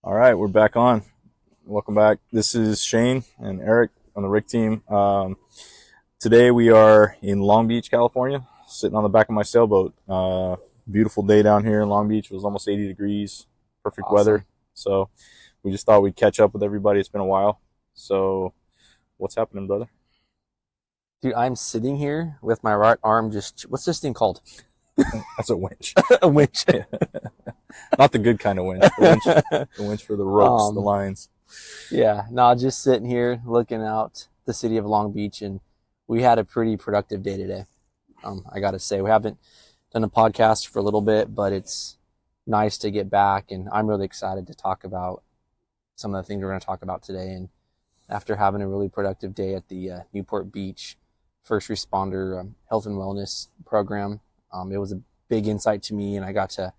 All right, we're back on. Welcome back. This is Shane and Eric on the Rick team. Today we are in Long Beach, California, sitting on the back of my sailboat. Beautiful day down here in Long Beach. It was almost 80 degrees, perfect weather. So we just thought we'd catch up with everybody. It's been a while. So what's happening, brother? Dude, I'm sitting here with my right arm just, what's this thing called? That's a winch. A winch. Not the good kind of winch. The winch for the ropes, the lines. Yeah, no, just sitting here looking out the city of Long Beach, and we had a pretty productive day today. I got to say, we haven't done a podcast for a little bit, but it's nice to get back, and I'm really excited to talk about some of the things we're going to talk about today. And after having a really productive day at the Newport Beach First Responder Health and Wellness Program, it was a big insight to me, and I got to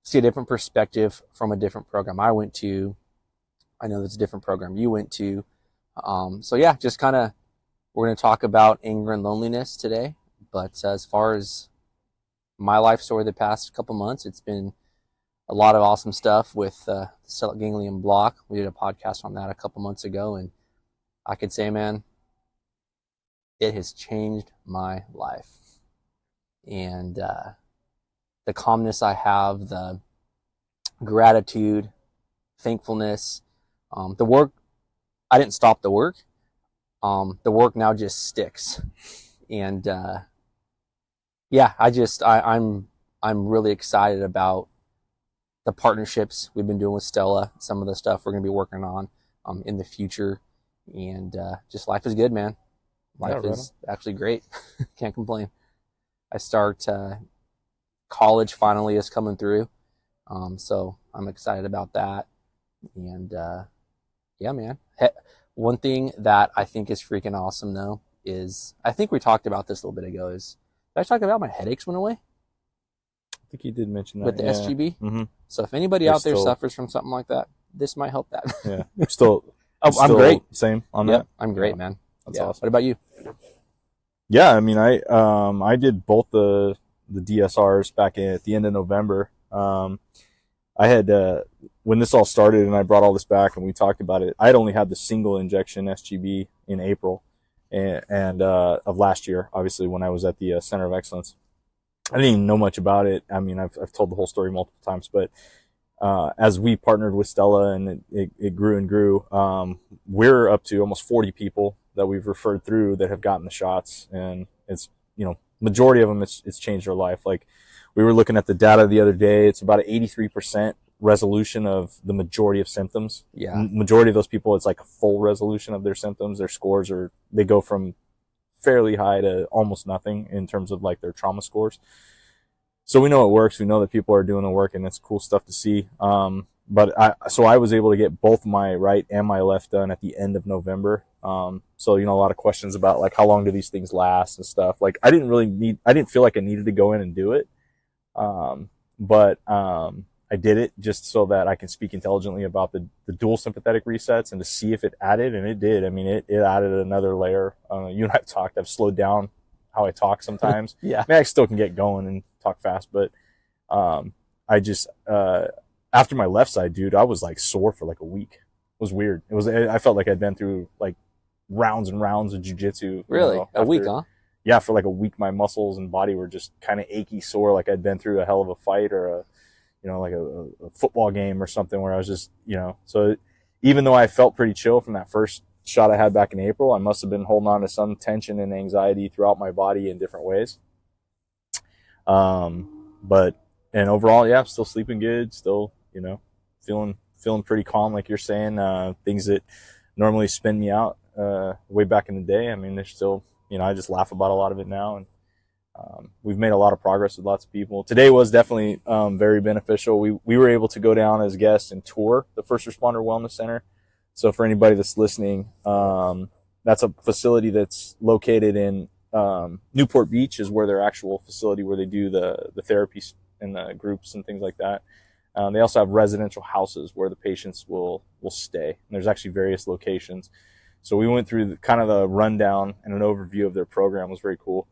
see a different perspective from a different program I went to. I know there's a different program you went to. So yeah, just kind of, we're going to talk about anger and loneliness today. But as far as my life story the past couple months, it's been a lot of awesome stuff with the stellate ganglion block. We did a podcast on that a couple months ago, and I could say, man, it has changed my life. And the calmness I have, the gratitude, thankfulness, the work, I didn't stop the work. The work now just sticks. And yeah, I'm really excited about the partnerships we've been doing with Stella, some of the stuff we're going to be working on in the future. And just life is good, man. Life is actually great. Can't complain. I start college finally is coming through. So I'm excited about that. And yeah, man. One thing that I think is freaking awesome though is, I think we talked about this a little bit ago, is, did I talk about my headaches went away? I think you did mention that. With the SGB. Mm-hmm. So if anybody out there suffers from something like that, this might help that. Yeah. Still, I'm great. Same on that? I'm great, man. That's awesome. What about you? Yeah, I mean, I did both the DSRs back at the end of November. I had when this all started and I brought all this back and we talked about it, I had only had the single injection SGB in April and of last year, obviously, when I was at the Center of Excellence. I didn't even know much about it. I mean, I've told the whole story multiple times, but as we partnered with Stella and it grew and grew, we're up to almost 40 people that we've referred through that have gotten the shots, and it's, majority of them, it's changed their life. Like, we were looking at the data the other day. It's about an 83% resolution of the majority of symptoms. Yeah. Majority of those people, it's like a full resolution of their symptoms. Their scores they go from fairly high to almost nothing in terms of like their trauma scores. So we know it works. We know that people are doing the work, and it's cool stuff to see. But I was able to get both my right and my left done at the end of November. So, a lot of questions about like, how long do these things last and stuff. Like, I didn't feel like I needed to go in and do it. But I did it just so that I can speak intelligently about the dual sympathetic resets and to see if it added, and it did. I mean, it added another layer. You and I have talked, I've slowed down how I talk sometimes. Yeah. I mean, I still can get going and talk fast, but, I just, after my left side, dude, I was like sore for like a week. It was weird. I felt like I'd been through like rounds and rounds of jujitsu. Really? A week, huh? Yeah, for like a week, my muscles and body were just kind of achy, sore, like I'd been through a hell of a fight or like a football game or something where I was just, so even though I felt pretty chill from that first shot I had back in April, I must have been holding on to some tension and anxiety throughout my body in different ways. And overall, yeah, still sleeping good, still, feeling pretty calm, like you're saying. Things that normally spin me out way back in the day, I mean, they're still, I just laugh about a lot of it now, and we've made a lot of progress with lots of people. Today was definitely very beneficial. We were able to go down as guests and tour the First Responder Wellness Center. So for anybody that's listening, that's a facility that's located in Newport Beach, is where their actual facility where they do the therapies and the groups and things like that. They also have residential houses where the patients will stay. And there's actually various locations. So we went through kind of the rundown and an overview of their program. It was very cool.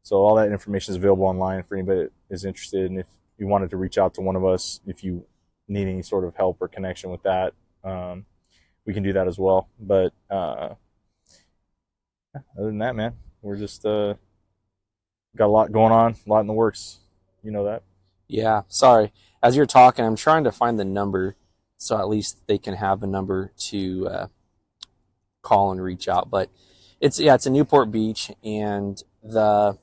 So all that information is available online for anybody that is interested. And if you wanted to reach out to one of us, if you need any sort of help or connection with that, we can do that as well. But other than that, man, we're just got a lot going on, a lot in the works. You know that. Yeah, sorry. As you're talking, I'm trying to find the number so at least they can have a number to call and reach out. But it's a Newport Beach, and the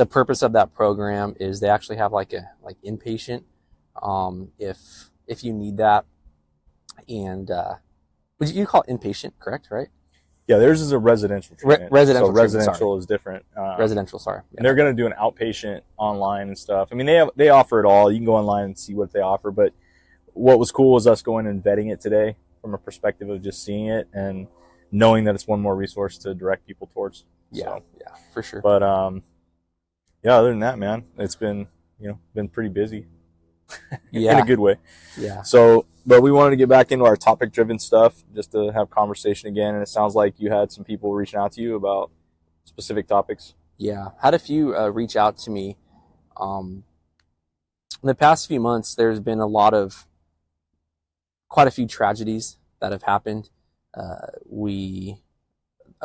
purpose of that program is they actually have like inpatient, if you need that, and would you call it inpatient, correct? Right? Yeah, theirs is a residential treatment. Residential so treatment, residential sorry. is different. Residential, sorry. And they're going to do an outpatient online and stuff. I mean, they offer it all. You can go online and see what they offer. But what was cool was us going and vetting it today from a perspective of just seeing it and knowing that it's one more resource to direct people towards. Yeah, so, yeah, for sure. But yeah, other than that, man, it's been pretty busy. Yeah. In a good way. Yeah. So, but we wanted to get back into our topic-driven stuff just to have conversation again. And it sounds like you had some people reaching out to you about specific topics. Yeah. Had a few reach out to me. In the past few months, there's been quite a few tragedies that have happened. A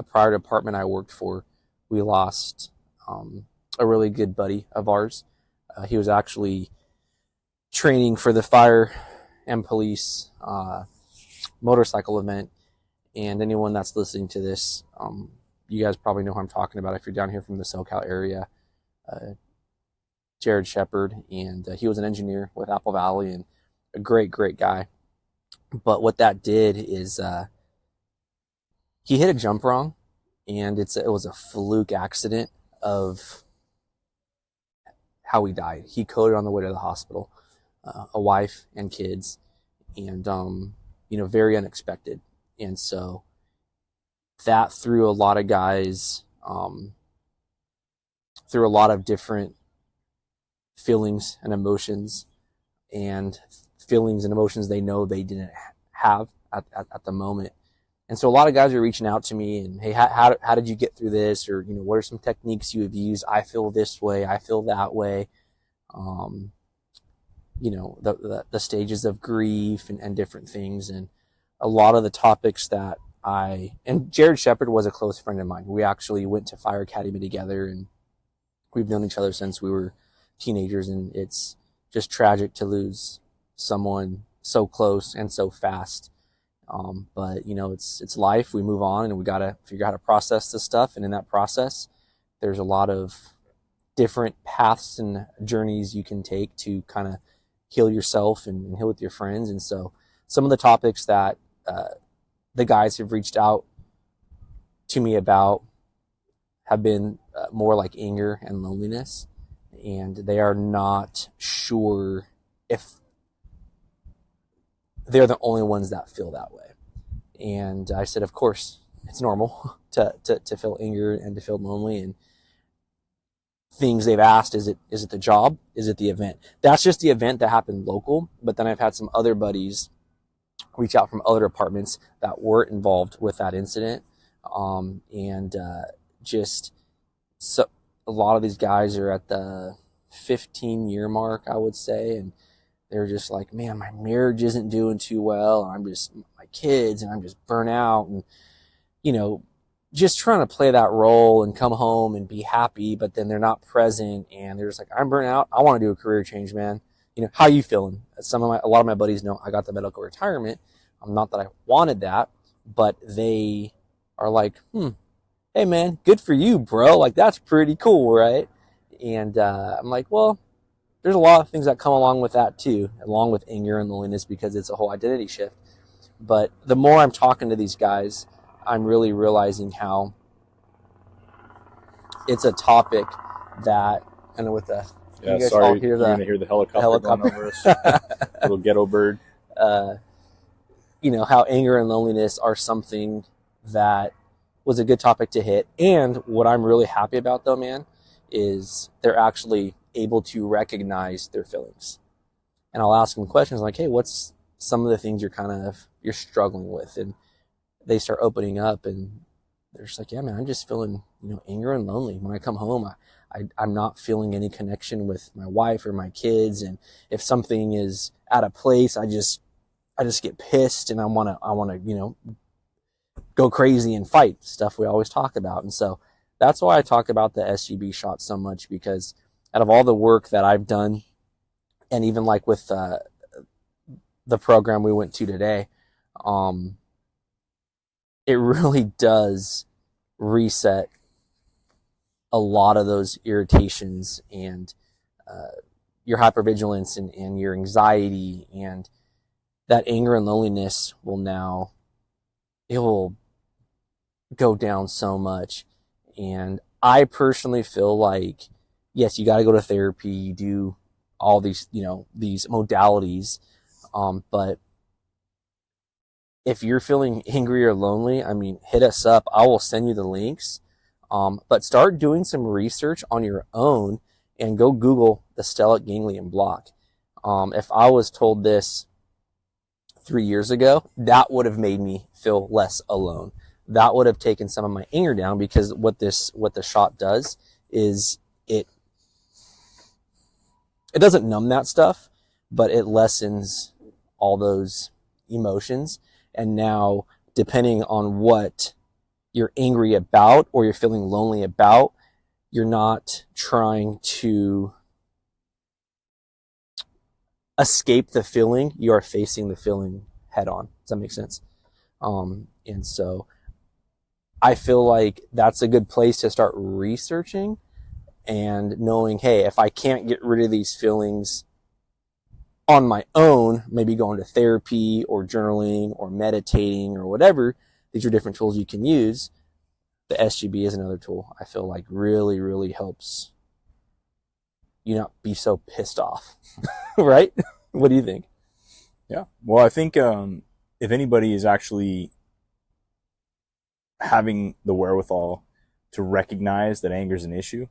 prior department I worked for, we lost a really good buddy of ours. He was actually training for the fire and police motorcycle event, and anyone that's listening to this, you guys probably know who I'm talking about if you're down here from the SoCal area. Jared Shepard, and he was an engineer with Apple Valley and a great guy. But what that did is he hit a jump wrong, and it was a fluke accident of how he died. He coded on the way to the hospital. A wife and kids, and very unexpected. And so that threw a lot of guys through a lot of different feelings and emotions they know they didn't have at the moment. And so a lot of guys are reaching out to me and, hey, how did you get through this? Or, what are some techniques you have used? I feel this way. I feel that way. The stages of grief and different things. And a lot of the topics that and Jared Shepard was a close friend of mine. We actually went to Fire Academy together, and we've known each other since we were teenagers. And it's just tragic to lose someone so close and so fast. But it's life. We move on, and we got to figure out how to process this stuff. And in that process, there's a lot of different paths and journeys you can take to kind of heal yourself and heal with your friends. And so some of the topics that the guys have reached out to me about have been more like anger and loneliness, and they are not sure if they're the only ones that feel that way. And I said, of course, it's normal to feel anger and to feel lonely. And things they've asked, is it the job? Is it the event? That's just the event that happened local. But then I've had some other buddies reach out from other departments that weren't involved with that incident. Just so a lot of these guys are at the 15-year mark, I would say. And they're just like, man, my marriage isn't doing too well. And I'm just, my kids, and I'm just burnt out. And, just trying to play that role and come home and be happy, but then they're not present, and they're just like, I'm burnt out. I want to do a career change, man. How you feeling? A lot of my buddies know I got the medical retirement. Not that I wanted that, but they are like, hey man, good for you, bro. Like, that's pretty cool, right? And I'm like, well, there's a lot of things that come along with that too, along with anger and loneliness, because it's a whole identity shift. But the more I'm talking to these guys, I'm really realizing how it's a topic that, and with the, yeah, sorry, you're going to hear the helicopter going over us. Little ghetto bird. How anger and loneliness are something that was a good topic to hit. And what I'm really happy about, though, man, is they're actually able to recognize their feelings. And I'll ask them questions like, hey, what's some of the things you're struggling with? And they start opening up, and they're just like, yeah, man, I'm just feeling, anger and lonely. When I come home, I'm not feeling any connection with my wife or my kids. And if something is at a place, I just get pissed and I want to, go crazy and fight, stuff we always talk about. And so that's why I talk about the SGB shot so much, because out of all the work that I've done, and even like with the program we went to today, it really does reset a lot of those irritations and your hypervigilance and your anxiety, and that anger and loneliness it will go down so much. And I personally feel like, yes, you got to go to therapy, you do all these, these modalities. But if you're feeling angry or lonely, I mean, hit us up. I will send you the links. But start doing some research on your own and go Google the stellate ganglion block. If I was told this 3 years ago, that would have made me feel less alone. That would have taken some of my anger down, because what the shot does is it doesn't numb that stuff, but it lessens all those emotions. And now, depending on what you're angry about or you're feeling lonely about, you're not trying to escape the feeling, you are facing the feeling head on. Does that make sense? And so I feel like that's a good place to start researching and knowing, hey, if I can't get rid of these feelings on my own, maybe going to therapy or journaling or meditating or whatever, these are different tools you can use. The SGB is another tool I feel like really, really helps you not be so pissed off. Right? What do you think? Yeah. Well, I think if anybody is actually having the wherewithal to recognize that anger is an issue,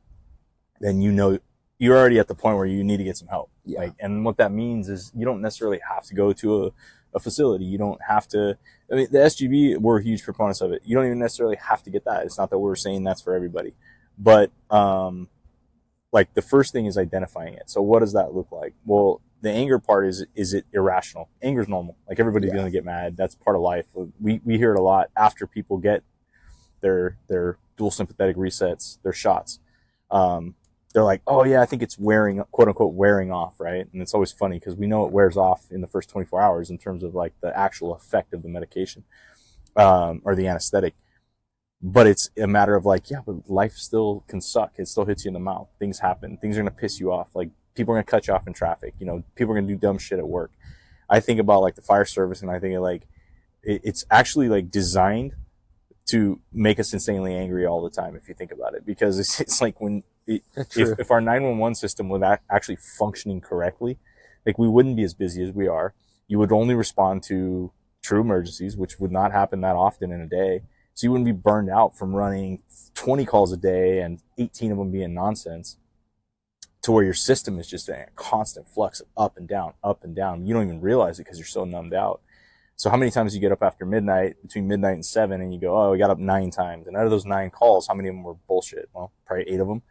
then you're already at the point where you need to get some help. Yeah. Like, and what that means is you don't necessarily have to go to a facility. You don't have to. I mean, the SGB, we're huge proponents of it. You don't even necessarily have to get that. It's not that we're saying that's for everybody, but like the first thing is identifying it. So what does that look like? Well, the anger part is it irrational? Anger is normal. Like, everybody's going to get mad. That's part of life. We hear it a lot after people get their dual sympathetic resets, their shots. They're like, oh yeah, I think it's wearing, quote unquote, wearing off, right? And it's always funny because we know it wears off in the first 24 hours in terms of like the actual effect of the medication, or the anesthetic. But it's a matter of like, yeah, but life still can suck. It still hits you in the mouth. Things happen. Things are going to piss you off. Like, people are going to cut you off in traffic. People are going to do dumb shit at work. I think about like the fire service, and I think like it's actually like designed to make us insanely angry all the time, if you think about it, because it's like if our 911 system was actually functioning correctly, like, we wouldn't be as busy as we are. You would only respond to true emergencies, which would not happen that often in a day. So you wouldn't be burned out from running 20 calls a day and 18 of them being nonsense, to where your system is just a constant flux of up and down, up and down. You don't even realize it because you're so numbed out. So how many times do you get up after midnight, between midnight and 7, and you go, oh, we got up 9 times. And out of those 9 calls, how many of them were bullshit? Well, probably 8 of them.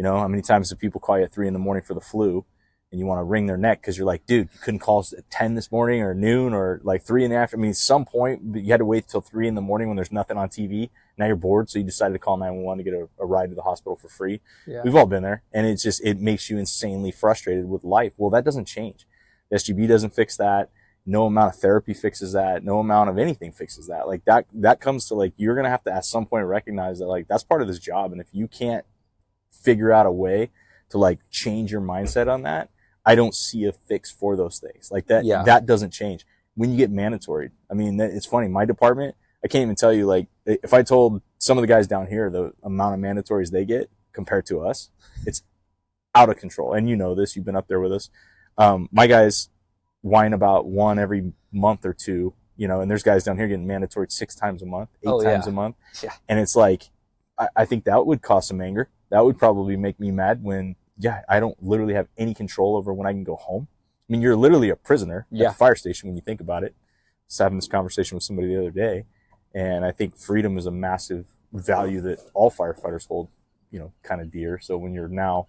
How many times do people call you at 3 a.m. for the flu, and you want to wring their neck because you're like, dude, you couldn't call us at 10 this morning or noon or like 3 in the afternoon. I mean, at some point you had to wait till 3 a.m. when there's nothing on TV. Now you're bored, so you decided to call 911 to get a ride to the hospital for free. Yeah. We've all been there, and it makes you insanely frustrated with life. Well, that doesn't change. The SGB doesn't fix that. No amount of therapy fixes that. No amount of anything fixes that. Like, that comes to like, you're going to have to at some point recognize that like, that's part of this job. And if you can't figure out a way to like change your mindset on that, I don't see a fix for those things. Like that, that doesn't change when you get mandatory. I mean, it's funny. My department, I can't even tell you, like, if I told some of the guys down here the amount of mandatories they get compared to us, it's out of control. And you know this, you've been up there with us. My guys whine about one every month or two, and there's guys down here getting mandatory 6 times a month, 8 times a month. Yeah. And it's like, I think that would cause some anger. That would probably make me mad when, I don't literally have any control over when I can go home. I mean, you're literally a prisoner at the fire station when you think about it. I was having this conversation with somebody the other day, and I think freedom is a massive value that all firefighters hold, kind of dear. So when you're now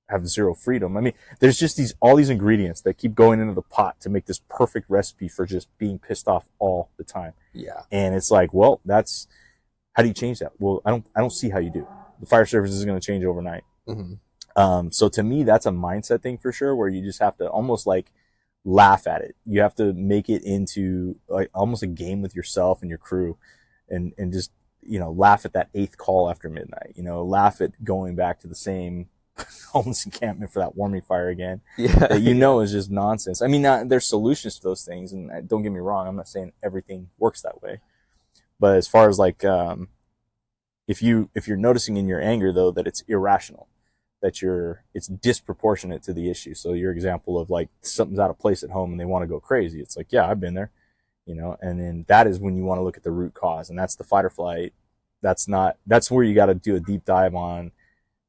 have zero freedom. I mean, there's just all these ingredients that keep going into the pot to make this perfect recipe for just being pissed off all the time. Yeah. And it's like, well, how do you change that? Well, I don't see how you do. The fire service is going to change overnight. Mm-hmm. So to me, that's a mindset thing for sure, where you just have to almost like laugh at it. You have to make it into like almost a game with yourself and your crew, and just, laugh at that 8th call after midnight, laugh at going back to the same homeless encampment for that warming fire again. Yeah. That is just nonsense. I mean, there's solutions to those things, and don't get me wrong, I'm not saying everything works that way. But as far as like, if you're noticing in your anger though that it's irrational, that it's disproportionate to the issue. So your example of like something's out of place at home and they want to go crazy. It's like, yeah, I've been there, and then that is when you want to look at the root cause, and that's the fight or flight. That's where you got to do a deep dive on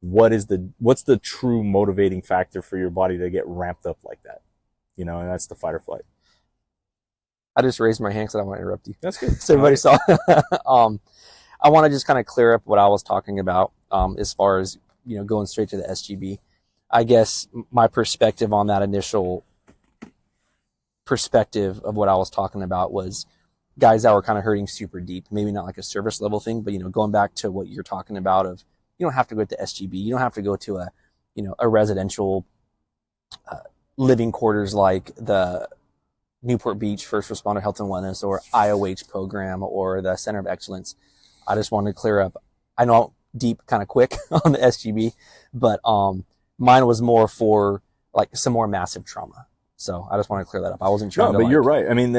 what's the true motivating factor for your body to get ramped up like that, and that's the fight or flight. I just raised my hand because I don't want to interrupt you. That's good. So everybody saw. I want to just kind of clear up what I was talking about as far as, going straight to the SGB. I guess my perspective on that initial perspective of what I was talking about was guys that were kind of hurting super deep, maybe not like a service level thing, but, going back to what you're talking about of, you don't have to go to SGB. You don't have to go to a residential living quarters like the Newport Beach First Responder Health and Wellness or IOH program or the Center of Excellence. I just wanted to clear up. I know deep kind of quick on the SGB, but mine was more for like some more massive trauma. So I just want to clear that up. I wasn't trying to. No, but you're right. I mean,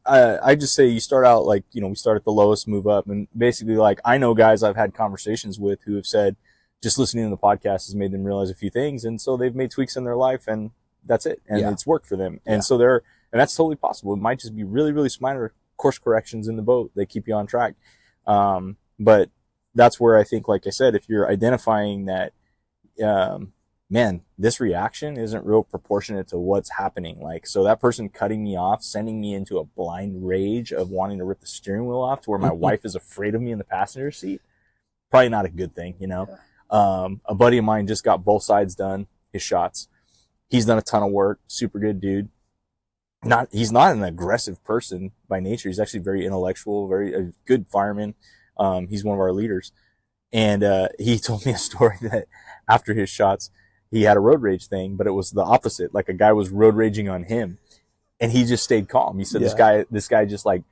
I just say you start out like, we start at the lowest, move up. And basically, like, I know guys I've had conversations with who have said just listening to the podcast has made them realize a few things. And so they've made tweaks in their life and that's it. And it's worked for them. And so and that's totally possible. It might just be really, really minor course corrections in the boat that keep you on track. But that's where I think, like I said, if you're identifying that, man, this reaction isn't real proportionate to what's happening. Like, so that person cutting me off, sending me into a blind rage of wanting to rip the steering wheel off to where my wife is afraid of me in the passenger seat. Probably not a good thing, A buddy of mine just got both sides done, his shots. He's done a ton of work, super good dude. He's not an aggressive person by nature. He's actually very intellectual, a good fireman. He's one of our leaders. And, he told me a story that after his shots, he had a road rage thing, but it was the opposite. Like a guy was road raging on him and he just stayed calm. He said, this guy just like,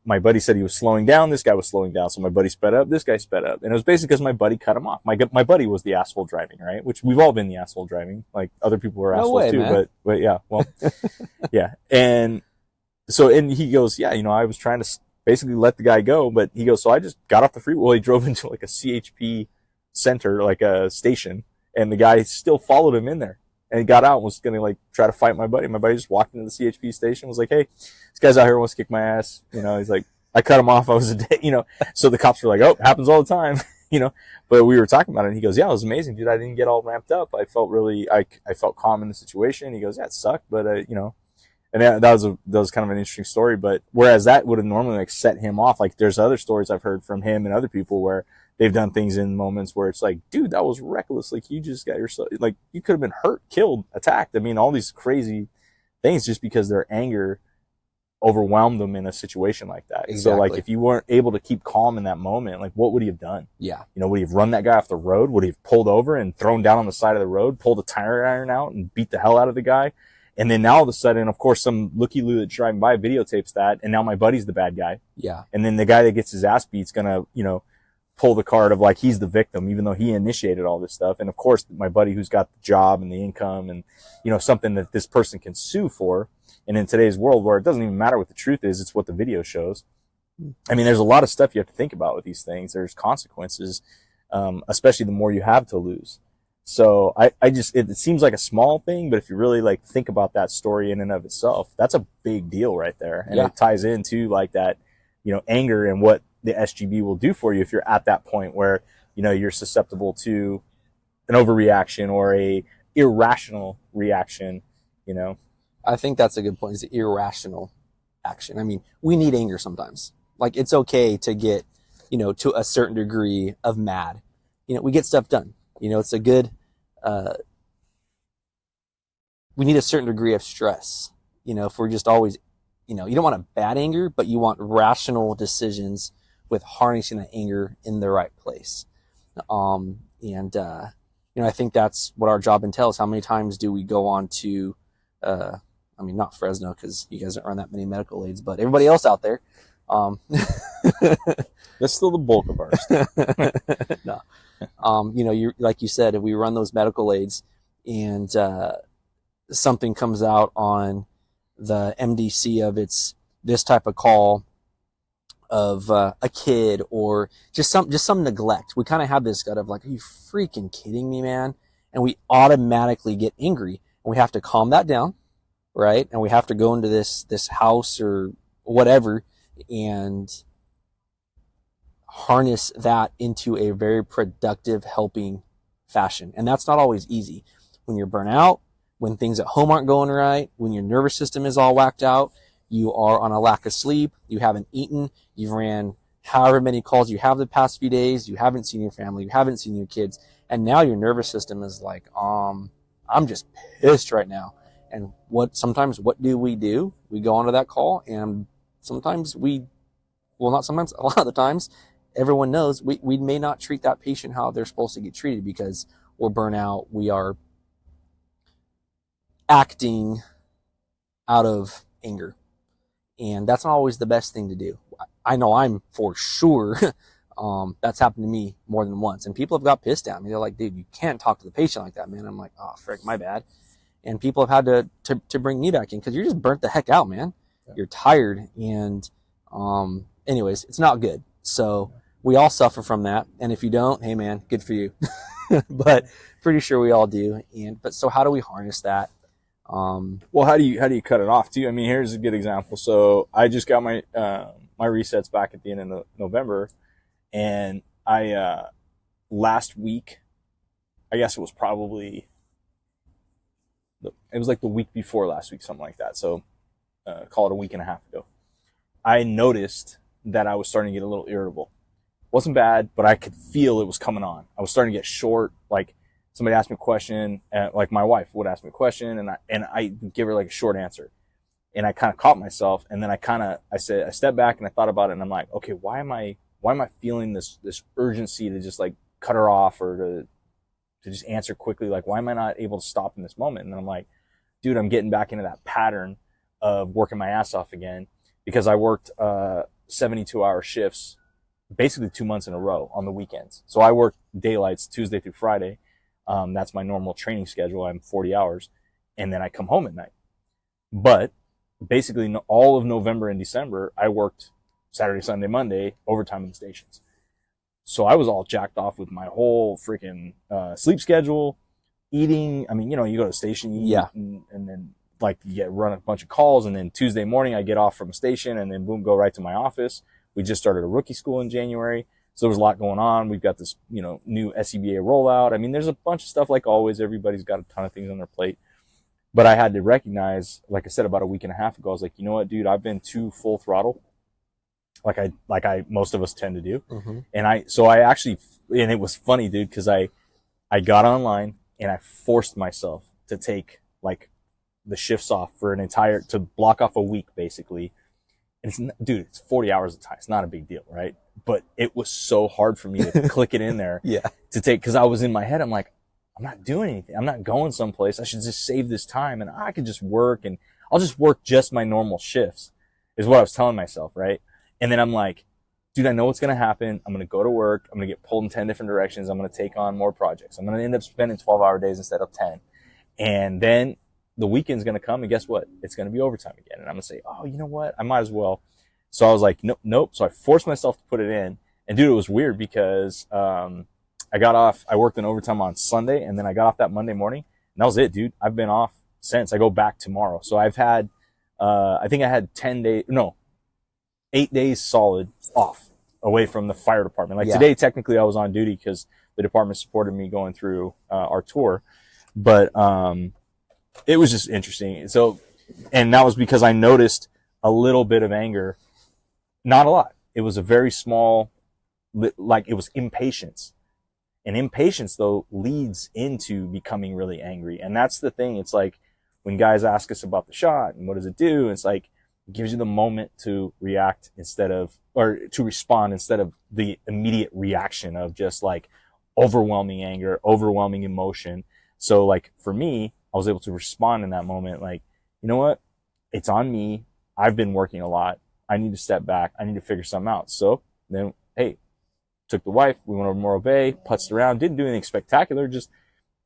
my buddy said he was slowing down. This guy was slowing down. So my buddy sped up. This guy sped up. And it was basically because my buddy cut him off. My buddy was the asshole driving, right? Which we've all been the asshole driving. Like other people were assholes too, man. But yeah, well, yeah. And so, and he goes, yeah, I was trying to basically let the guy go, but he goes, so I just got off the freeway. Well, he drove into like a CHP center, like a station, and the guy still followed him in there. And he got out and was going to like try to fight my buddy. My buddy just walked into the CHP station, was like, hey, this guy's out here wants to kick my ass. He's like, I cut him off. I was so the cops were like, oh, it happens all the time, but we were talking about it and he goes, yeah, it was amazing, dude. I didn't get all ramped up. I felt I felt calm in the situation. He goes, yeah, it sucked, but and that was kind of an interesting story. But whereas that would have normally like set him off, like there's other stories I've heard from him and other people where they've done things in moments where it's like, dude, that was reckless. Like you just got yourself, like you could have been hurt, killed, attacked. I mean, all these crazy things just because their anger overwhelmed them in a situation like that. Exactly. So like if you weren't able to keep calm in that moment, like what would he have done? Yeah. Would he have run that guy off the road? Would he have pulled over and thrown down on the side of the road, pulled a tire iron out and beat the hell out of the guy? And then now all of a sudden, of course, some looky-loo that's driving by videotapes that, and now my buddy's the bad guy. Yeah. And then the guy that gets his ass beat's gonna, pull the card of like he's the victim, even though he initiated all this stuff. And of course, my buddy who's got the job and the income and, something that this person can sue for. And in today's world where it doesn't even matter what the truth is, it's what the video shows. I mean, there's a lot of stuff you have to think about with these things. There's consequences, especially the more you have to lose. So it seems like a small thing, but if you really like think about that story in and of itself, that's a big deal right there. And it ties into like that, anger and what the SGB will do for you if you're at that point where, you're susceptible to an overreaction or a irrational reaction, I think that's a good point, is the irrational action. I mean, we need anger sometimes. Like it's okay to get, to a certain degree of mad. We get stuff done. It's a good we need a certain degree of stress. If we're just always, you don't want a bad anger, but you want rational decisions with harnessing that anger in the right place. I think that's what our job entails. How many times do we go on to, not Fresno, because you guys don't run that many medical aids, but everybody else out there. That's still the bulk of ours. No. You like you said, if we run those medical aids and something comes out on the MDC of it's this type of call of a kid or just some neglect, we kind of have this gut of like, are you freaking kidding me, man? And we automatically get angry, and we have to calm that down, right? And we have to go into this house or whatever and harness that into a very productive, helping fashion. And that's not always easy. When you're burnt out, when things at home aren't going right, when your nervous system is all whacked out, you are on a lack of sleep, you haven't eaten, you've ran however many calls you have the past few days, you haven't seen your family, you haven't seen your kids, and now your nervous system is like, I'm just pissed right now. And what do? We go onto that call, and a lot of the times, everyone knows we may not treat that patient how they're supposed to get treated because we're burnt out, we are acting out of anger. And that's not always the best thing to do. I know I'm for sure, that's happened to me more than once. And people have got pissed at me. They're like, dude, you can't talk to the patient like that, man. I'm like, oh, frick, my bad. And people have had to bring me back in because you're just burnt the heck out, man. Yeah. You're tired. And anyways, it's not good. So we all suffer from that. And if you don't, hey, man, good for you. But pretty sure we all do. But so how do we harness that? Well, how do you cut it off too? I mean, here's a good example. So I just got my resets back at the end of November, and I last week, I guess it was like the week before last week, something like that. So call it a week and a half ago. I noticed that I was starting to get a little irritable. Wasn't bad, but I could feel it was coming on. I was starting to get short, like somebody asked me a question, like my wife would ask me a question, and I give her like a short answer, and I kind of caught myself, and then I stepped back and I thought about it, and I'm like, okay, why am I feeling this urgency to just like cut her off or to just answer quickly? Like, why am I not able to stop in this moment? And then I'm like, dude, I'm getting back into that pattern of working my ass off again because I worked 72-hour shifts basically 2 months in a row on the weekends. So I work daylights Tuesday through Friday. That's my normal training schedule. I'm 40 hours, and then I come home at night. But basically all of November and December, I worked Saturday, Sunday, Monday, overtime in the stations. So I was all jacked off with my whole freaking sleep schedule, eating. I mean, you go to the station, you eat, and then like you run a bunch of calls, and then Tuesday morning I get off from a station, and then boom, go right to my office. We just started a rookie school in January. So there was a lot going on. We've got this, new SCBA rollout. I mean, there's a bunch of stuff like always. Everybody's got a ton of things on their plate. But I had to recognize, like I said, about a week and a half ago, I was like, you know what, dude, I've been too full throttle. Like most of us tend to do. Mm-hmm. And and it was funny, dude, because I got online and I forced myself to take like the shifts off to block off a week basically. And it's 40 hours of time. It's not a big deal, right? But it was so hard for me to click it in there to take, because I was in my head, I'm like, I'm not doing anything. I'm not going someplace. I should just save this time and I could just work, and I'll just work just my normal shifts is what I was telling myself, right? And then I'm like, dude, I know what's going to happen. I'm going to go to work. I'm going to get pulled in 10 different directions. I'm going to take on more projects. I'm going to end up spending 12-hour days instead of 10. And then the weekend's going to come, and guess what? It's going to be overtime again. And I'm going to say, oh, you know what? I might as well. So I was like, nope. So I forced myself to put it in. And dude, it was weird because I got off. I worked in overtime on Sunday, and then I got off that Monday morning. And that was it, dude. I've been off since. I go back tomorrow. So I've had, I think I had 8 days solid off away from the fire department. Like today, technically I was on duty because the department supported me going through our tour. But it was just interesting. So, and that was because I noticed a little bit of anger, not a lot. It was a very small, like it was impatience. And impatience though leads into becoming really angry. And that's the thing. It's like when guys ask us about the shot and what does it do, it's like, it gives you the moment to react or to respond instead of the immediate reaction of just like overwhelming anger, overwhelming emotion. So like for me, I was able to respond in that moment. Like, you know what? It's on me. I've been working a lot. I need to step back. I need to figure something out. So then, hey, took the wife. We went over to Morro Bay, putzed around, didn't do anything spectacular. Just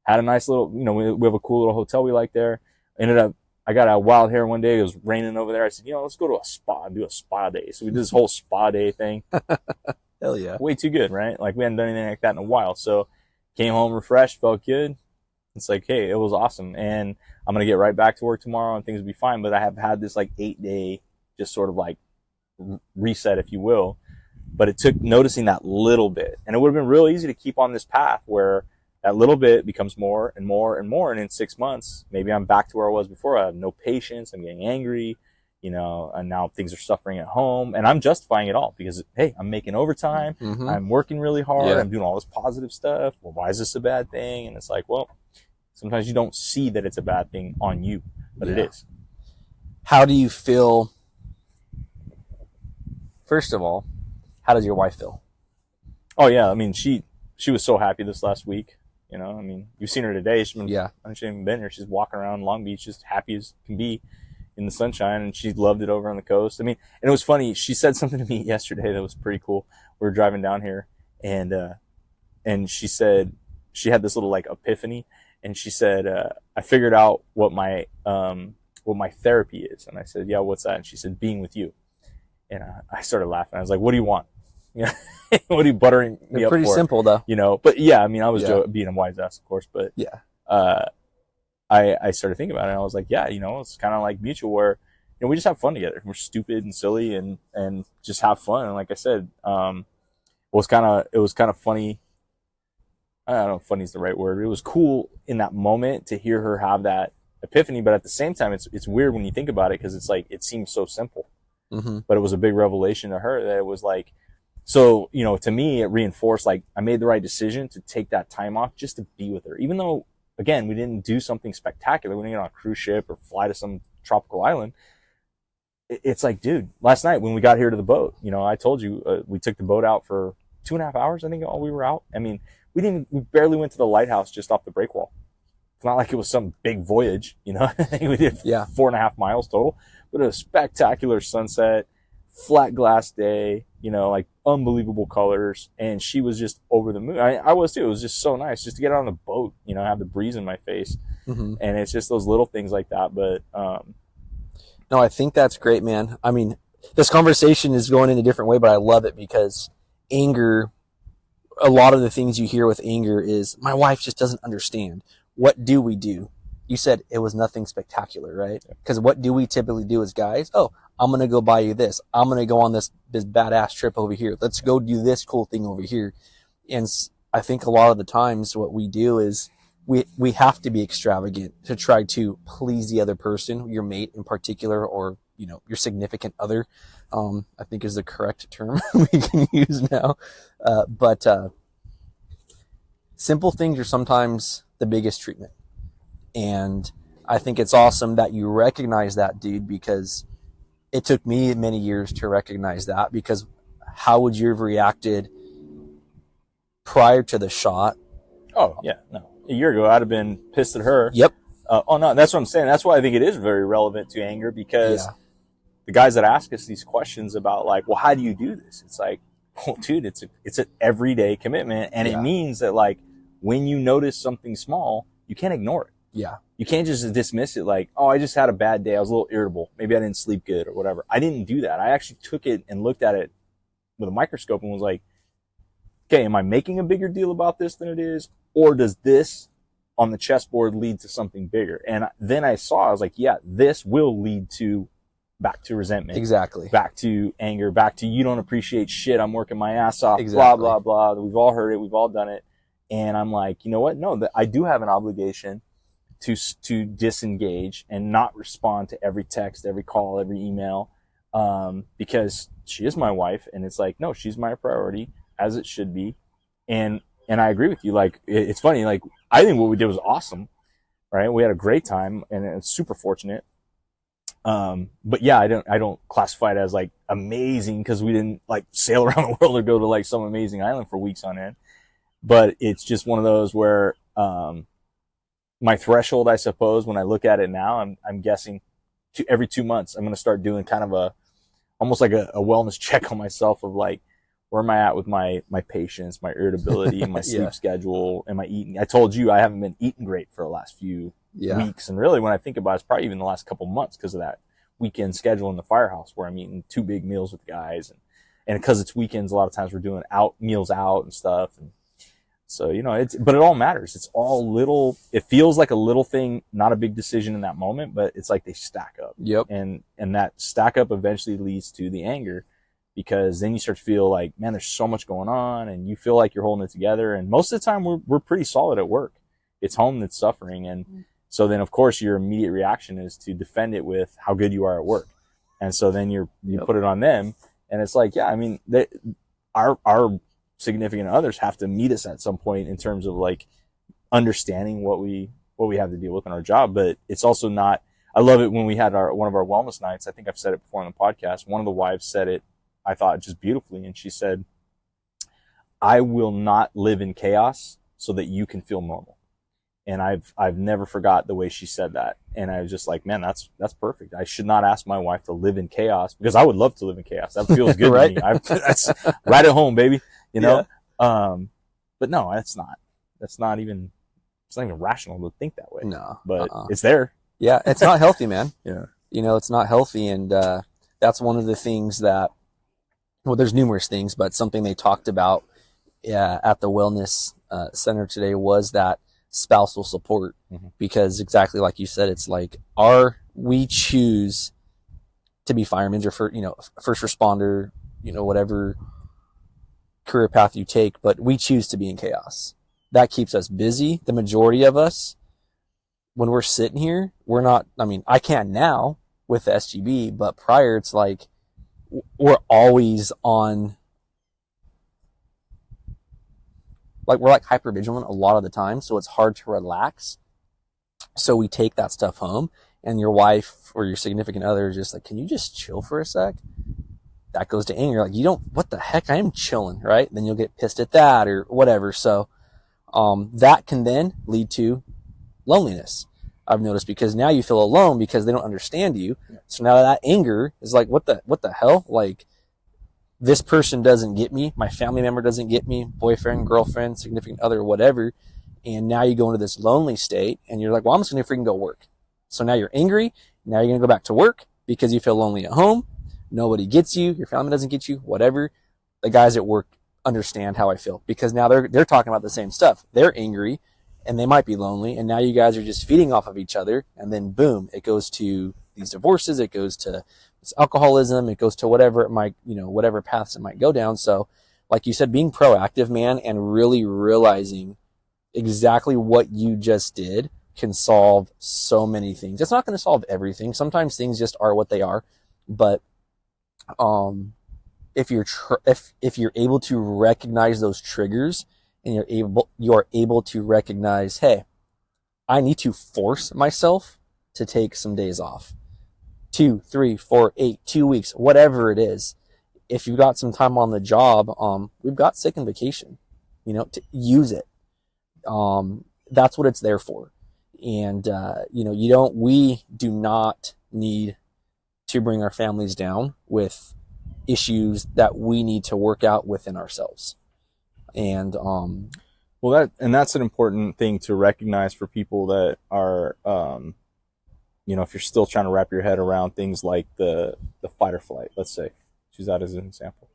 had a nice little, we have a cool little hotel we like there. I got out wild hair one day. It was raining over there. I said, let's go to a spa and do a spa day. So we did this whole spa day thing. Hell yeah. Way too good, right? Like we hadn't done anything like that in a while. So came home refreshed, felt good. It's like, hey, it was awesome. And I'm going to get right back to work tomorrow and things will be fine. But I have had this like 8-day just sort of like reset, if you will. But it took noticing that little bit. And it would have been real easy to keep on this path where that little bit becomes more and more and more. And in 6 months, maybe I'm back to where I was before. I have no patience. I'm getting angry, and now things are suffering at home. And I'm justifying it all because, hey, I'm making overtime. Mm-hmm. I'm working really hard. Yeah. I'm doing all this positive stuff. Well, why is this a bad thing? And it's like, well, sometimes you don't see that it's a bad thing on you, but it is. How do you feel? First of all, how does your wife feel? Oh, yeah. I mean, she was so happy this last week. I mean, you've seen her today. She hasn't even been here. She's walking around Long Beach, just happy as can be in the sunshine, and she loved it over on the coast. I mean, and it was funny. She said something to me yesterday that was pretty cool. We were driving down here, and she said she had this little like epiphany, and she said, "I figured out what my therapy is." And I said, "Yeah, what's that?" And she said, "Being with you." And I started laughing. I was like, "What do you want?" What are you buttering me They're up pretty for? simple though. But yeah, I mean, I was being a wise ass, of course, but yeah, I started thinking about it and I was like, yeah, it's kind of like mutual where, we just have fun together. We're stupid and silly and just have fun. And like I said, it was kind of funny. I don't know if funny is the right word. It was cool in that moment to hear her have that epiphany, but at the same time, it's weird when you think about it because it's like, it seems so simple, but it was a big revelation to her that it was like, so, to me, it reinforced, like, I made the right decision to take that time off just to be with her. Even though, again, we didn't do something spectacular. We didn't get on a cruise ship or fly to some tropical island. It's like, dude, last night when we got here to the boat, I told you, we took the boat out for 2.5 hours, I think, all we were out. I mean, we barely went to the lighthouse just off the breakwall. It's not like it was some big voyage, I think we did 4.5 miles total, but a spectacular sunset, flat glass day, like unbelievable colors. And she was just over the moon. I was too. It was just so nice just to get out on the boat, have the breeze in my face. And it's just those little things like that. But, no, I think that's great, man. I mean, this conversation is going in a different way, but I love it because anger, a lot of the things you hear with anger is my wife just doesn't understand. What do we do? You said it was nothing spectacular, right? Because what do we typically do as guys? Oh, I'm going to go buy you this. I'm going to go on this badass trip over here. Let's go do this cool thing over here. And I think a lot of the times what we do is we have to be extravagant to try to please the other person, your mate in particular, or, your significant other, I think is the correct term we can use now. But simple things are sometimes the biggest treatment. And I think it's awesome that you recognize that, dude, because it took me many years to recognize that, because how would you have reacted prior to the shot? Oh, yeah, no. A year ago, I'd have been pissed at her. Yep. No, that's what I'm saying. That's why I think it is very relevant to anger, because the guys that ask us these questions about like, well, how do you do this? It's like, well, dude, it's an everyday commitment. And it means that like, when you notice something small, you can't ignore it. Yeah. You can't just dismiss it like, oh, I just had a bad day. I was a little irritable. Maybe I didn't sleep good or whatever. I didn't do that. I actually took it and looked at it with a microscope and was like, okay, am I making a bigger deal about this than it is? Or does this on the chessboard lead to something bigger? And then I was like, yeah, this will lead back to resentment. Exactly. Back to anger, back to you don't appreciate shit. I'm working my ass off, exactly. blah, blah, blah. We've all heard it. We've all done it. And I'm like, you know what? No, I do have an obligation to disengage and not respond to every text, every call, every email, because she is my wife, and it's like, no, she's my priority, as it should be. And I agree with you. Like, it's funny. Like, I think what we did was awesome. right? We had a great time, and it's super fortunate. But yeah, I don't classify it as like amazing because we didn't like sail around the world or go to like some amazing island for weeks on end. But it's just one of those where, my threshold, I suppose, when I look at it now, I'm guessing every 2 months, I'm going to start doing kind of almost like a wellness check on myself of like, where am I at with my patience, my irritability, my sleep Yeah. schedule, am I eating? I told you I haven't been eating great for the last few weeks. And really, when I think about it, it's probably even the last couple months because of that weekend schedule in the firehouse where I'm eating 2 big meals with the guys. And because it's weekends, a lot of times we're doing meals out and stuff. And so, but it all matters. It's all little, it feels like a little thing, not a big decision in that moment, but it's like they stack up. Yep. And that stack up eventually leads to the anger, because then you start to feel like, man, there's so much going on, and you feel like you're holding it together. And most of the time we're pretty solid at work. It's home that's suffering. And so then of course your immediate reaction is to defend it with how good you are at work. And so then you put it on them, and it's like, yeah, I mean, our significant others have to meet us at some point in terms of like understanding what we have to deal with in our job. But it's also not, I love it when we had one of our wellness nights. I think I've said it before on the podcast. One of the wives said it, I thought, just beautifully. And she said, I will not live in chaos so that you can feel normal. And I've never forgot the way she said that. And I was just like, man, that's perfect. I should not ask my wife to live in chaos, because I would love to live in chaos. That feels good Right? to me. That's right at home, baby. Yeah. But no, it's not even rational to think that way. No, but it's there. Yeah. It's not healthy, man. Yeah. It's not healthy. And, that's one of the things that, well, there's numerous things, but something they talked about, at the wellness, center today was that spousal support, because exactly like you said, it's like we choose to be firemen or first responder, whatever career path you take, but we choose to be in chaos. That keeps us busy. The majority of us, when we're sitting here, we're not, I mean, I can now with the SGB, but prior it's like we're always on, like we're like hyper vigilant a lot of the time, so it's hard to relax. So we take that stuff home, and your wife or your significant other is just like, can you just chill for a sec? That goes to anger. Like, what the heck? I am chilling, right? Then you'll get pissed at that or whatever. So, that can then lead to loneliness, I've noticed, because now you feel alone because they don't understand you. Yeah. So now that anger is like, what the hell? Like, this person doesn't get me. My family member doesn't get me. Boyfriend, girlfriend, significant other, whatever. And now you go into this lonely state, and you're like, well, I'm just going to freaking go work. So now you're angry. Now you're going to go back to work because you feel lonely at home. Nobody gets you. Your family doesn't get you, whatever. The guys at work understand how I feel, because now they're talking about the same stuff. They're angry and they might be lonely. And now you guys are just feeding off of each other. And then boom, it goes to these divorces. It goes to alcoholism. It goes to whatever it might, whatever paths it might go down. So like you said, being proactive, man, and really realizing exactly what you just did can solve so many things. It's not going to solve everything. Sometimes things just are what they are, but if you're able to recognize those triggers, and you're able to recognize, hey, I need to force myself to take some days off, 2, 3, 4, 8, 2 weeks, whatever it is. If you've got some time on the job, we've got sick and vacation, to use it. That's what it's there for. And, we do not need to bring our families down with issues that we need to work out within ourselves. And, that's an important thing to recognize for people that are, if you're still trying to wrap your head around things like the fight or flight, let's say, choose that as an example.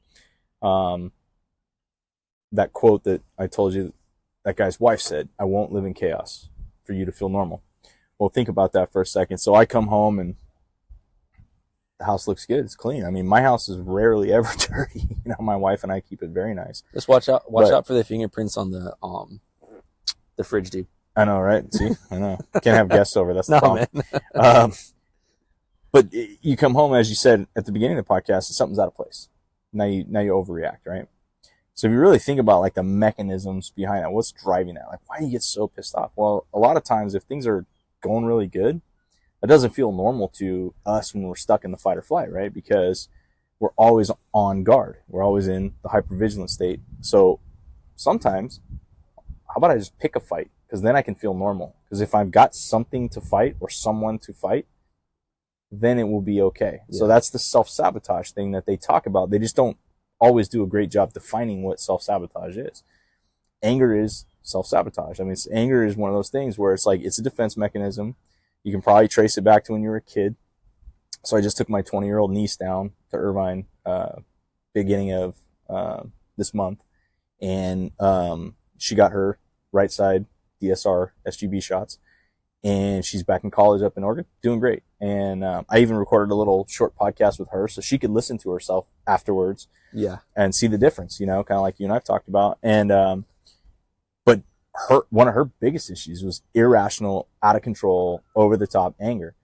That quote that I told you, that guy's wife said, I won't live in chaos for you to feel normal. Well, think about that for a second. So I come home and the house looks good. It's clean. I mean, my house is rarely ever dirty. My wife and I keep it very nice. Just watch out for the fingerprints on the fridge, dude. I know, right? See, I know. Can't have guests over. That's the problem. Man. But you come home, as you said at the beginning of the podcast, something's out of place. Now you overreact, right? So if you really think about like the mechanisms behind that, what's driving that? Like, why do you get so pissed off? Well, a lot of times if things are going really good, that doesn't feel normal to us when we're stuck in the fight or flight, right? Because we're always on guard. We're always in the hypervigilant state. So sometimes, how about I just pick a fight? Because then I can feel normal. Because if I've got something to fight or someone to fight, then it will be okay. Yeah. So that's the self-sabotage thing that they talk about. They just don't always do a great job defining what self-sabotage is. Anger is self-sabotage. I mean, anger is one of those things where it's like, it's a defense mechanism. You can probably trace it back to when you were a kid. So I just took my 20-year-old niece down to Irvine, beginning of, this month. And, she got her right side DSR SGB shots, and she's back in college up in Oregon, doing great. And, I even recorded a little short podcast with her so she could listen to herself afterwards. Yeah. And see the difference, kind of like you and I've talked about. And, but one of her biggest issues was irrational, out of control, over the top anger.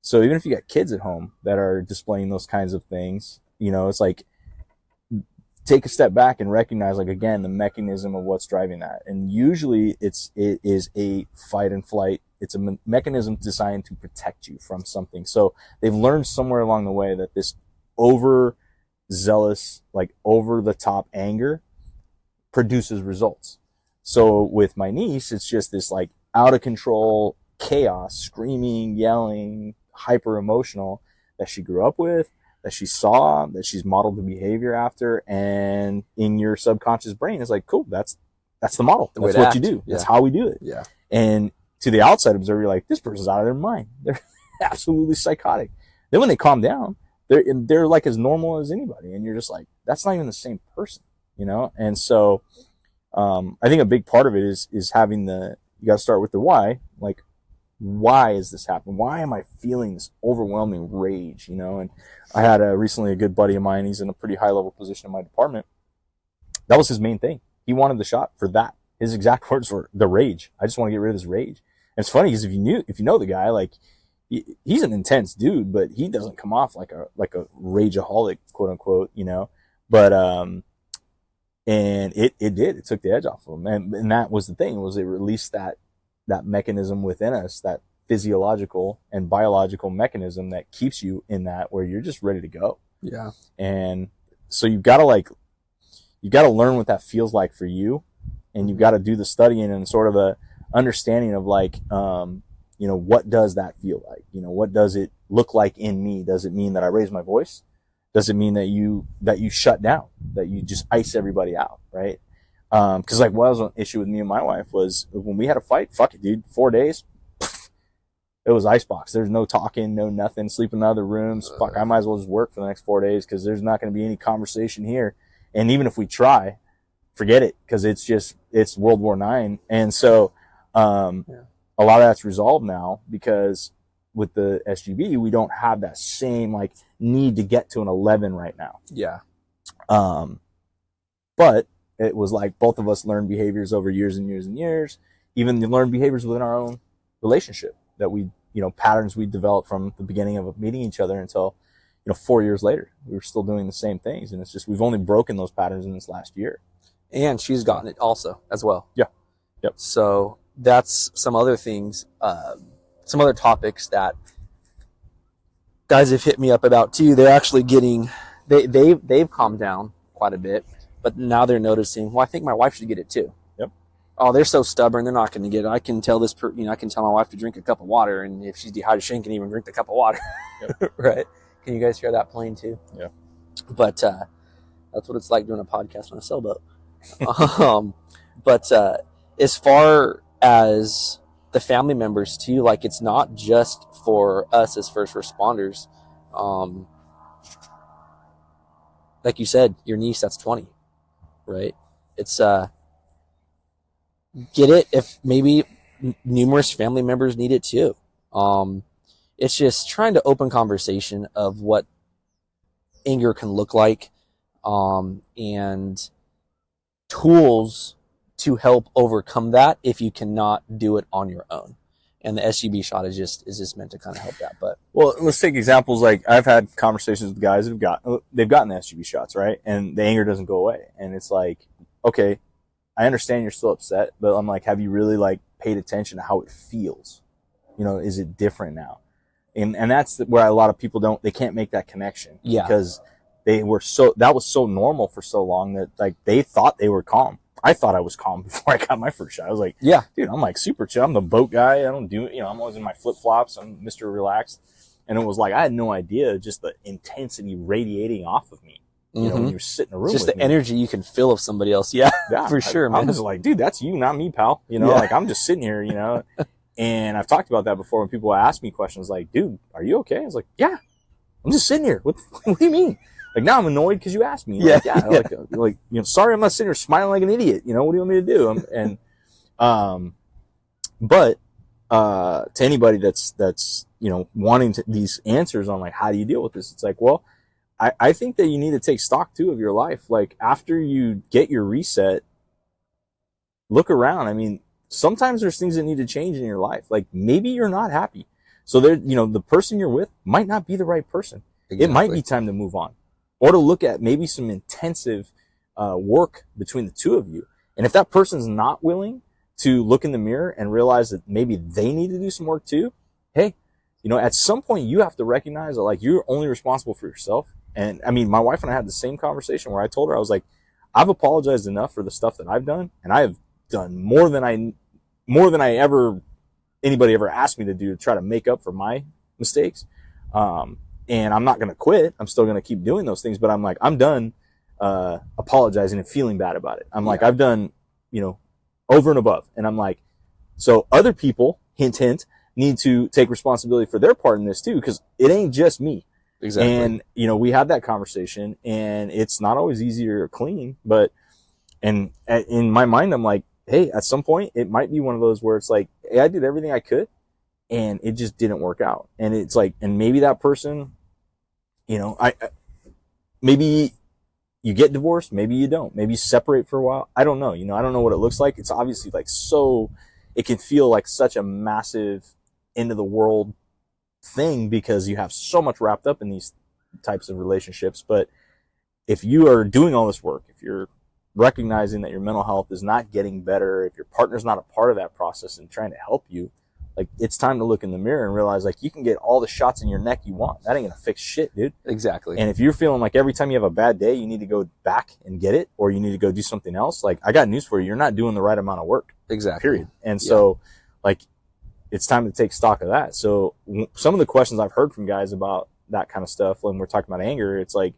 So even if you got kids at home that are displaying those kinds of things, it's like, take a step back and recognize, like, again, the mechanism of what's driving that. And usually it is a fight and flight. It's a mechanism designed to protect you from something. So they've learned somewhere along the way that this overzealous, like over the top anger produces results. So with my niece, it's just this like out of control chaos, screaming, yelling, hyper emotional that she grew up with, that she saw, that she's modeled the behavior after. And in your subconscious brain, it's like, cool, that's the model. That's what you do. Yeah. That's how we do it. Yeah. And to the outside observer, you're like, this person's out of their mind. They're absolutely psychotic. Then when they calm down, they're like as normal as anybody. And you're just like, that's not even the same person, And so, I think a big part of it is having you got to start with the why. Like, why is this happening? Why am I feeling this overwhelming rage? And I had recently a good buddy of mine. He's in a pretty high level position in my department. That was his main thing. He wanted the shot for that. His exact words were the rage. I just want to get rid of this rage. And it's funny because if you know the guy, like he's an intense dude, but he doesn't come off like a rageaholic, quote unquote, But and it took the edge off of him, and that was the thing, was it released that mechanism within us, that physiological and biological mechanism that keeps you in that where you're just ready to go. Yeah. And so you've got to learn what that feels like for you, and you've got to do the studying and sort of a understanding of like, what does that feel like? What does it look like in me? Does it mean that I raise my voice? Does it mean that you shut down, that you just ice everybody out, right? Cause like what was an issue with me and my wife was when we had a fight, fuck it, dude, 4 days, it was icebox. There's no talking, no nothing, sleep in the other rooms. Fuck, I might as well just work for the next 4 days cause there's not going to be any conversation here. And even if we try, forget it, cause it's World War IX. And so, a lot of that's resolved now because with the SGB, we don't have that same like need to get to an 11 right now. Yeah. But it was like both of us learned behaviors over years and years and years, even learned behaviors within our own relationship that we, patterns we developed from the beginning of meeting each other until, 4 years later, we were still doing the same things. And it's just, we've only broken those patterns in this last year. And she's gotten it also as well. Yeah. Yep. So that's some other things, some other topics that guys have hit me up about too. They're actually getting, they've calmed down quite a bit, but now they're noticing, well, I think my wife should get it too. Yep. Oh, they're so stubborn. They're not going to get it. I can tell I can tell my wife to drink a cup of water. And if she's dehydrated, she can even drink the cup of water. Yep. Right. Can you guys hear that plane too? Yeah. But, that's what it's like doing a podcast on a sailboat. But, as far as the family members too, like it's not just for us as first responders. Like you said, your niece, that's 20, right? It's, get it if maybe numerous family members need it too. It's just trying to open conversation of what anger can look like, and tools to help overcome that if you cannot do it on your own. And the SGB shot is just meant to kind of help that. But well, let's take examples. Like I've had conversations with guys they've gotten the SGB shots, right? And the anger doesn't go away. And it's like, okay, I understand you're still upset, but I'm like, have you really like paid attention to how it feels? Is it different now? And that's where a lot of people they can't make that connection. Yeah. Because that was so normal for so long that like they thought they were calm. I thought I was calm before I got my first shot. I was like, yeah, dude, I'm like super chill. I'm the boat guy. I don't do, I'm always in my flip flops. I'm Mr. Relaxed. And it was like, I had no idea just the intensity radiating off of me. When you're sitting in a room, just the energy you can feel of somebody else. Yeah, for sure, man. I'm just like, dude, that's you, not me, pal. Like I'm just sitting here, and I've talked about that before when people ask me questions like, dude, are you okay? I was like, yeah, I'm just sitting here. What do you mean? Like now I'm annoyed because you asked me. Yeah. Like, sorry, I'm not sitting here smiling like an idiot. What do you want me to do? But to anybody that's wanting these answers on like, how do you deal with this? It's like, well, I think that you need to take stock too of your life. Like after you get your reset, look around. I mean, sometimes there's things that need to change in your life. Like maybe you're not happy. So there, the person you're with might not be the right person. Exactly. It might be time to move on or to look at maybe some intensive work between the two of you. And if that person's not willing to look in the mirror and realize that maybe they need to do some work too, hey, at some point you have to recognize that like you're only responsible for yourself. And I mean, my wife and I had the same conversation where I told her, I was like, I've apologized enough for the stuff that I've done, and I have done more than anybody ever asked me to do to try to make up for my mistakes. And I'm not going to quit. I'm still going to keep doing those things, but I'm like, I'm done, apologizing and feeling bad about it. I'm like, I've done, over and above. And I'm like, so other people, hint, hint, need to take responsibility for their part in this too, because it ain't just me. Exactly. And, we had that conversation, and it's not always easy or clean, but, and in my mind, I'm like, hey, at some point, it might be one of those where it's like, hey, I did everything I could, and it just didn't work out. And it's like, and maybe that person, maybe you get divorced, maybe you don't, maybe you separate for a while. I don't know. I don't know what it looks like. It's obviously like it can feel like such a massive end of the world thing because you have so much wrapped up in these types of relationships. But if you are doing all this work, if you're recognizing that your mental health is not getting better, if your partner's not a part of that process and trying to help you, like it's time to look in the mirror and realize like you can get all the shots in your neck you want. That ain't gonna fix shit, dude. Exactly. And if you're feeling like every time you have a bad day, you need to go back and get it, or you need to go do something else, like I got news for you. You're not doing the right amount of work. Exactly. Period. And so like, it's time to take stock of that. So some of the questions I've heard from guys about that kind of stuff when we're talking about anger, it's like,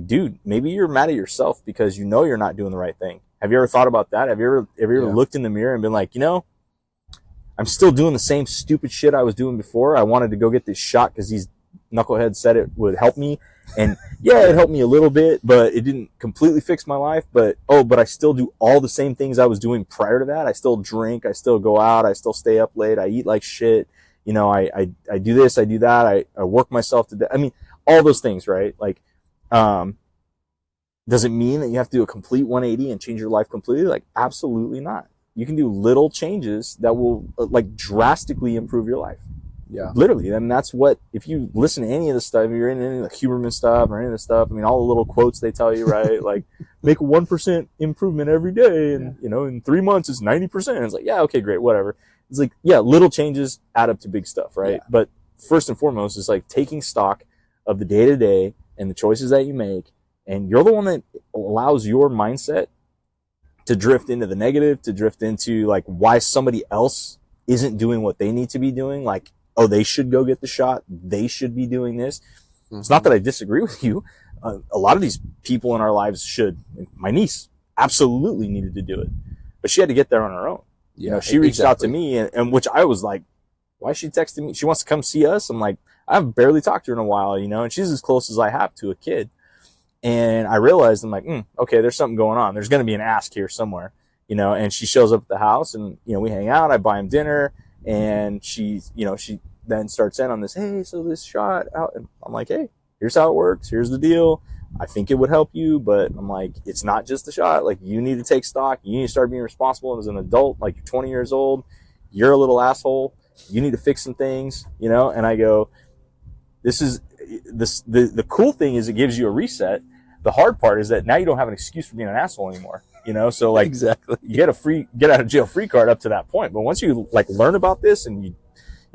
dude, maybe you're mad at yourself because you're not doing the right thing. Have you ever thought about that? Have you ever looked in the mirror and been like, I'm still doing the same stupid shit I was doing before. I wanted to go get this shot because these knuckleheads said it would help me. And yeah, it helped me a little bit, but it didn't completely fix my life. But I still do all the same things I was doing prior to that. I still drink. I still go out. I still stay up late. I eat like shit. I do this. I do that. I work myself to death. I mean, all those things, right? Like, does it mean that you have to do a complete 180 and change your life completely? Like, absolutely not. You can do little changes that will like drastically improve your life. Yeah. Literally. And that's what, if you listen to any of this stuff, if you're in any of the Huberman stuff or any of this stuff, I mean, all the little quotes they tell you, right? Like, make a 1% improvement every day. And, in 3 months, it's 90%. And it's like, yeah, okay, great, whatever. It's like, yeah, little changes add up to big stuff, right? Yeah. But first and foremost, it's like taking stock of the day to day and the choices that you make. And you're the one that allows your mindset to drift into the negative, to drift into like why somebody else isn't doing what they need to be doing. Like, oh, they should go get the shot. They should be doing this. Mm-hmm. It's not that I disagree with you. A lot of these people in our lives should. My niece absolutely needed to do it, but she had to get there on her own. Yeah, she reached out to me, and which I was like, why is she texting me? She wants to come see us. I'm like, I've barely talked to her in a while, and she's as close as I have to a kid. And I realized, I'm like, okay, there's something going on. There's going to be an ask here somewhere, and she shows up at the house and, we hang out. I buy him dinner, and she then starts in on this, hey, so this shot out. And I'm like, hey, here's how it works. Here's the deal. I think it would help you, but I'm like, it's not just the shot. Like, you need to take stock. You need to start being responsible as an adult. Like, you're 20 years old. You're a little asshole. You need to fix some things, and I go, the cool thing is it gives you a reset. The hard part is that now you don't have an excuse for being an asshole anymore, so like, exactly, you get a get out of jail free card up to that point. But once you like learn about this and you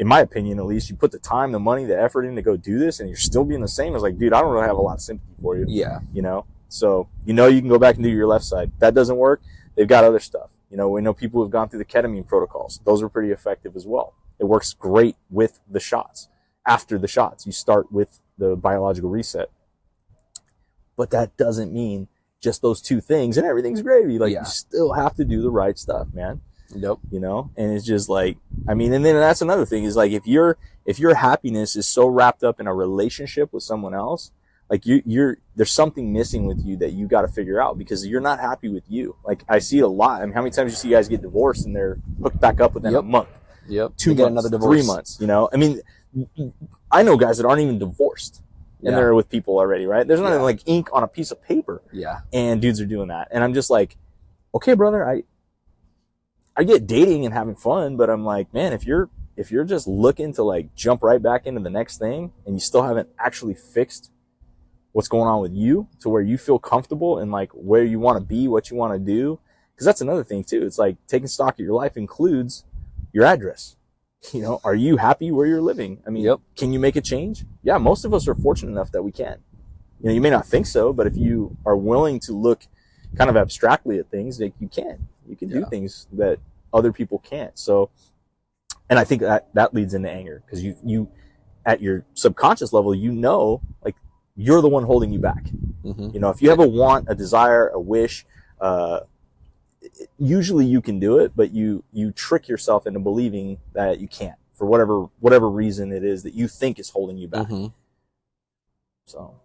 in my opinion, at least, you put the time, the money, the effort in to go do this, and you're still being the same. It's like, dude, I don't really have a lot of sympathy for you. Yeah. You know? So, you can go back and do your left side. If that doesn't work, they've got other stuff. We know people who have gone through the ketamine protocols. Those are pretty effective as well. It works great with the shots. After the shots, you start with the biological reset. But that doesn't mean just those two things and everything's gravy. Like, you still have to do the right stuff, man. Yep. And it's just like, and then that's another thing is like, if your happiness is so wrapped up in a relationship with someone else, like there's something missing with you that you got to figure out, because you're not happy with you. Like, I see it a lot. I mean, how many times you see guys get divorced and they're hooked back up within a month, 2 months, another divorce. 3 months, I mean, I know guys that aren't even divorced and they're with people already, right? There's not even like ink on a piece of paper. Yeah. And dudes are doing that. And I'm just like, okay, brother, I get dating and having fun, but I'm like, man, if you're just looking to like jump right back into the next thing and you still haven't actually fixed what's going on with you to where you feel comfortable and like where you want to be, what you want to do. Because that's another thing too. It's like taking stock of your life includes your address. Are you happy where you're living? I mean, Can you make a change? Yeah, most of us are fortunate enough that we can. You may not think so, but if you are willing to look kind of abstractly at things, like you can do things that other people can't. So, and I think that leads into anger, because you at your subconscious level, like you're the one holding you back. Mm-hmm. If you have a want, a desire, a wish, usually you can do it, but you trick yourself into believing that you can't for whatever reason it is that you think is holding you back. Mm-hmm. So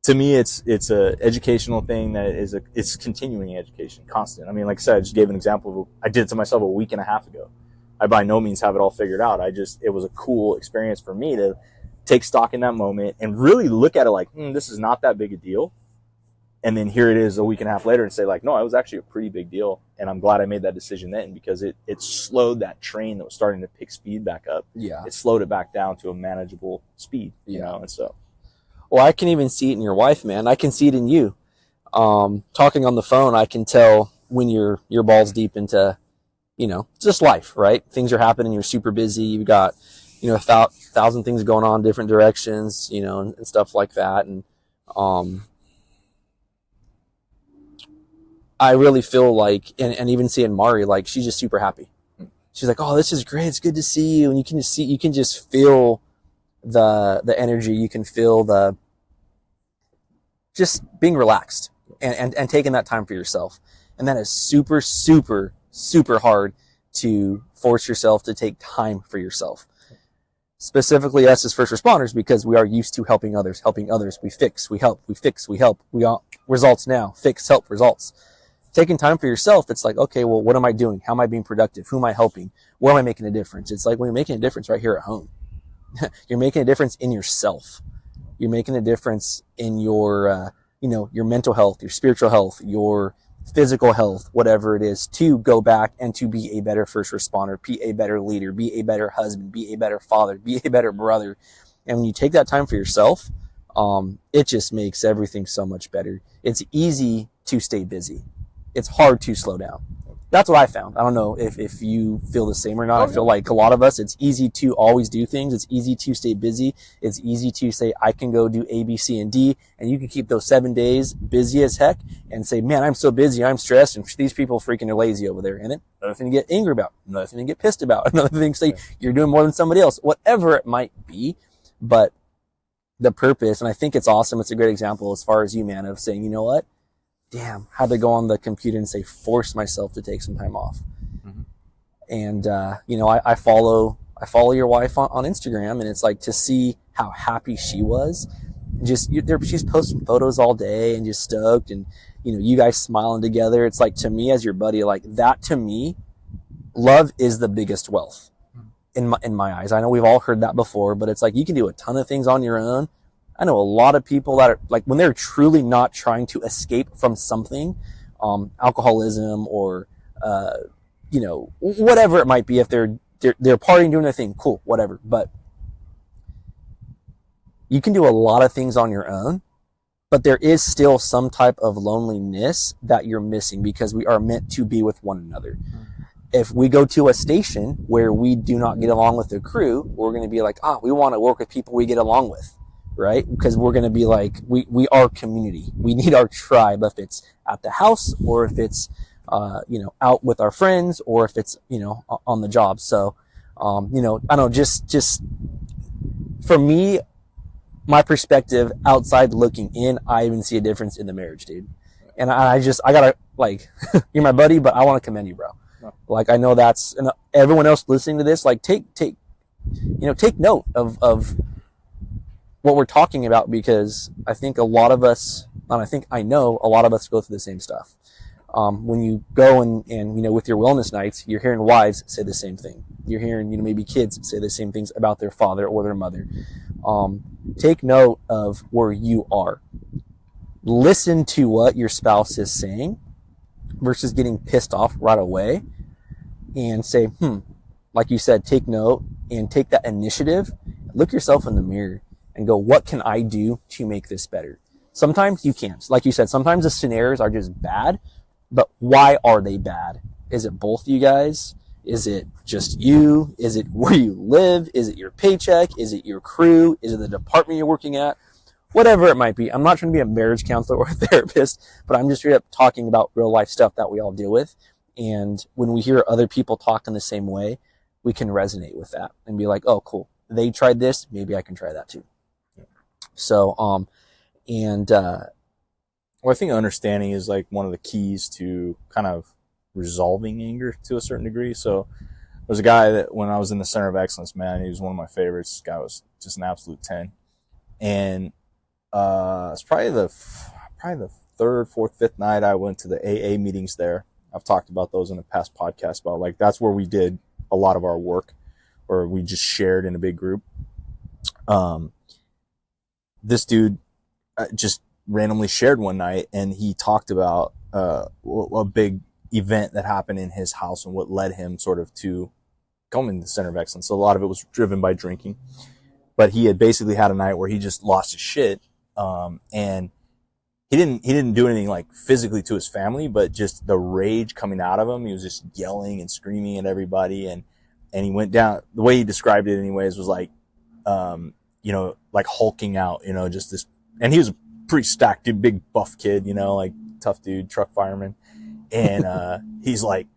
to me, it's a educational thing that it's continuing education, constant. I mean, like I said, I just gave an example of I did it to myself a week and a half ago. I by no means have it all figured out. It was a cool experience for me to take stock in that moment and really look at it like, this is not that big a deal. And then here it is a week and a half later and say like, no, it was actually a pretty big deal. And I'm glad I made that decision then, because it slowed that train that was starting to pick speed back up. Yeah. It slowed it back down to a manageable speed, and so. Well, I can even see it in your wife, man. I can see it in you. Talking on the phone, I can tell when you're balls deep into, just life, right? Things are happening. You're super busy. You've got, 1,000 things going on, different directions, and stuff like that. And, I really feel like, and even seeing Mari, like she's just super happy. She's like, oh, this is great. It's good to see you. And you can just feel the energy. You can feel the just being relaxed and taking that time for yourself. And that is super, super, super hard to force yourself to take time for yourself. Specifically us as first responders, because we are used to helping others. We fix, we help, we fix, we help. We got results now. Fix, help, results. Taking time for yourself, it's like, okay, well, what am I doing? How am I being productive? Who am I helping? Where am I making a difference? It's like when you're making a difference right here at home. You're making a difference in yourself. You're making a difference in your, your mental health, your spiritual health, your physical health, whatever it is, to go back and to be a better first responder, be a better leader, be a better husband, be a better father, be a better brother. And when you take that time for yourself, it just makes everything so much better. It's easy to stay busy. It's hard to slow down. That's what I found. I don't know if you feel the same or not. I feel like a lot of us, it's easy to always do things. It's easy to stay busy. It's easy to say, I can go do A, B, C, and D. And you can keep those 7 days busy as heck and say, man, I'm so busy. I'm stressed. And these people freaking are lazy over there. And then another thing to get angry about, another thing to get pissed about, another thing to say, you're doing more than somebody else, whatever it might be. But the purpose, and I think it's awesome. It's a great example as far as you, man, of saying, you know what? Damn, how'd they go on the computer and say, force myself to take some time off. Mm-hmm. And, I follow your wife on Instagram, and it's like to see how happy she was. She's posting photos all day and just stoked, and, you guys smiling together. It's like, to me as your buddy, like that to me, love is the biggest wealth in my eyes. I know we've all heard that before, but it's like, you can do a ton of things on your own. I know a lot of people that are like, when they're truly not trying to escape from something, alcoholism or, whatever it might be, if they're partying, doing their thing, cool, whatever. But you can do a lot of things on your own, but there is still some type of loneliness that you're missing, because we are meant to be with one another. if we go to a station where we do not get along with the crew, we're going to be like, we want to work with people we get along with, right? Because we're going to be like, we are community. We need our tribe, if it's at the house or if it's, out with our friends or if it's, on the job. So, I don't know, just for me, my perspective outside looking in, I even see a difference in the marriage, dude. And I gotta, like, you're my buddy, but I want to commend you, bro. No. Like, I know that's, and everyone else listening to this, like, take note of what we're talking about, because I think a lot of us, and I know a lot of us go through the same stuff. When you go and with your wellness nights, you're hearing wives say the same thing. You're hearing, maybe kids say the same things about their father or their mother. Take note of where you are. Listen to what your spouse is saying versus getting pissed off right away, and say, like you said, take note and take that initiative. Look yourself in the mirror and go, what can I do to make this better? Sometimes you can't. Like you said, sometimes the scenarios are just bad, but why are they bad? Is it both you guys? Is it just you? Is it where you live? Is it your paycheck? Is it your crew? Is it the department you're working at? Whatever it might be. I'm not trying to be a marriage counselor or a therapist, but I'm just straight up talking about real life stuff that we all deal with. And when we hear other people talk in the same way, we can resonate with that and be like, oh, cool. They tried this. Maybe I can try that too. So, well, I think understanding is like one of the keys to kind of resolving anger to a certain degree. So there's a guy that when I was in the Center of Excellence, man, he was one of my favorites. This guy was just an absolute 10. And it's probably the third, fourth, fifth night I went to the AA meetings there. I've talked about those in a past podcast about, like, that's where we did a lot of our work, or we just shared in a big group. This dude just randomly shared one night, and he talked about a big event that happened in his house and what led him sort of to come to the Center of Excellence. So a lot of it was driven by drinking, but he had basically had a night where he just lost his shit. And he didn't do anything like physically to his family, but just the rage coming out of him. He was just yelling and screaming at everybody. And he went down, the way he described it anyways was like, like hulking out, just this, and he was a pretty stacked dude, big buff kid, like tough dude, truck fireman. And, he's like,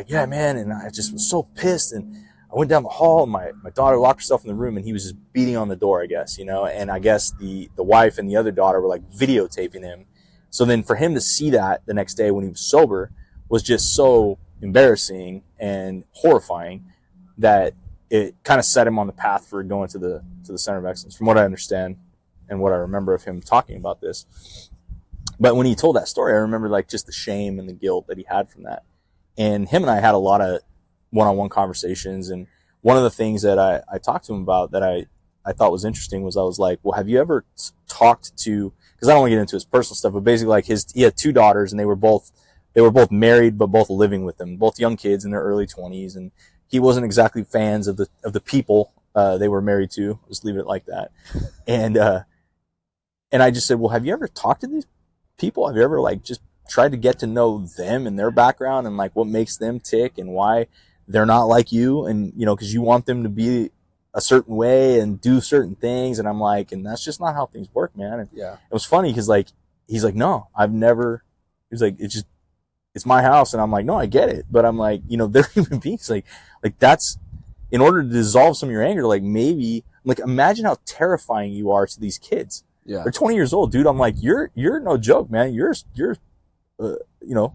yeah, man. And I just was so pissed. And I went down the hall, and my daughter locked herself in the room, and he was just beating on the door, I guess, and I guess the wife and the other daughter were like videotaping him. So then for him to see that the next day when he was sober was just so embarrassing and horrifying that it kind of set him on the path for going to the Center of Excellence, from what I understand and what I remember of him talking about this. But when he told that story, I remember like just the shame and the guilt that he had from that. And him and I had a lot of one-on-one conversations. And one of the things that I talked to him about that I thought was interesting was, I was like, well, have you ever talked to, because I don't want to get into his personal stuff, but basically like he had two daughters, and they were both married, but both living with him, both young kids in their early 20s. And he wasn't exactly fans of the people they were married to. Just leave it like that. And I just said, well, have you ever talked to these people? Have you ever like just tried to get to know them and their background and like what makes them tick and why they're not like you? And, cause you want them to be a certain way and do certain things. And I'm like, and that's just not how things work, man. And yeah, it was funny cause like, he's like, no, I've never, he's like, it's my house. And I'm like, no, I get it. But I'm like, they're human beings. Like that's, in order to dissolve some of your anger, like maybe, like imagine how terrifying you are to these kids. Yeah. They're 20 years old, dude. I'm like, you're no joke, man. You're a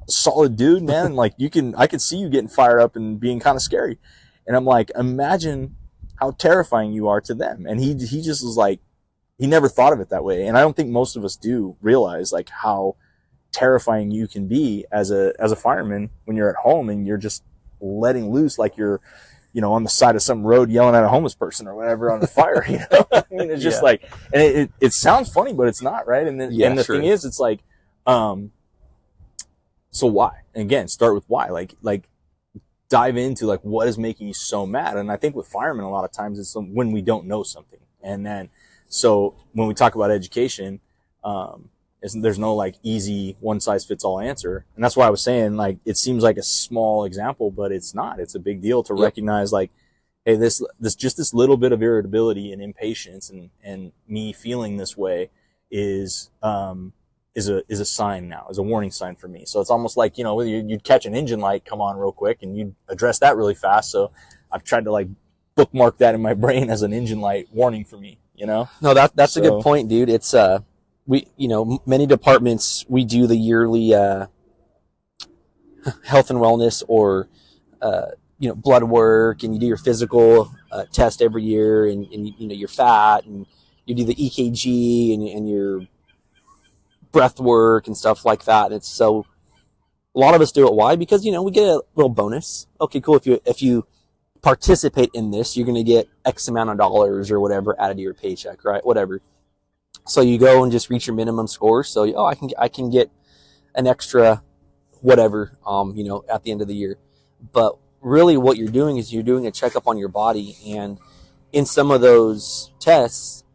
solid dude, man. And like I could see you getting fired up and being kind of scary. And I'm like, imagine how terrifying you are to them. And he just was like, he never thought of it that way. And I don't think most of us do realize like how terrifying you can be as a fireman when you're at home and you're just letting loose, like you're, on the side of some road yelling at a homeless person or whatever on the fire, I mean, it's just like, and it sounds funny, but it's not, right? And then, and the thing is, it's like, so why? And again, start with why, like dive into like, what is making you so mad? And I think with firemen, a lot of times it's when we don't know something. And then, so when we talk about education, and there's no like easy one size fits all answer. And that's why I was saying, like, it seems like a small example, but it's not. It's a big deal to recognize, like, hey, this just this little bit of irritability and impatience and me feeling this way is a sign now, is a warning sign for me. So it's almost like, you know, you'd catch an engine light come on real quick and you'd address that really fast. So I've tried to like bookmark that in my brain as an engine light warning for me, you know? No, that's a good point, dude. It's, we, you know, many departments, we do the yearly, health and wellness or, you know, blood work, and you do your physical test every year, and you know, you're fat, and you do the EKG and your breath work and stuff like that. And it's so, a lot of us do it. Why? Because, you know, we get a little bonus. Okay, cool. If you participate in this, you're going to get X amount of dollars or whatever added to your paycheck, right? Whatever. So you go and just reach your minimum score. So, oh, I can get an extra whatever, you know, at the end of the year. But really what you're doing is you're doing a checkup on your body. And in some of those tests,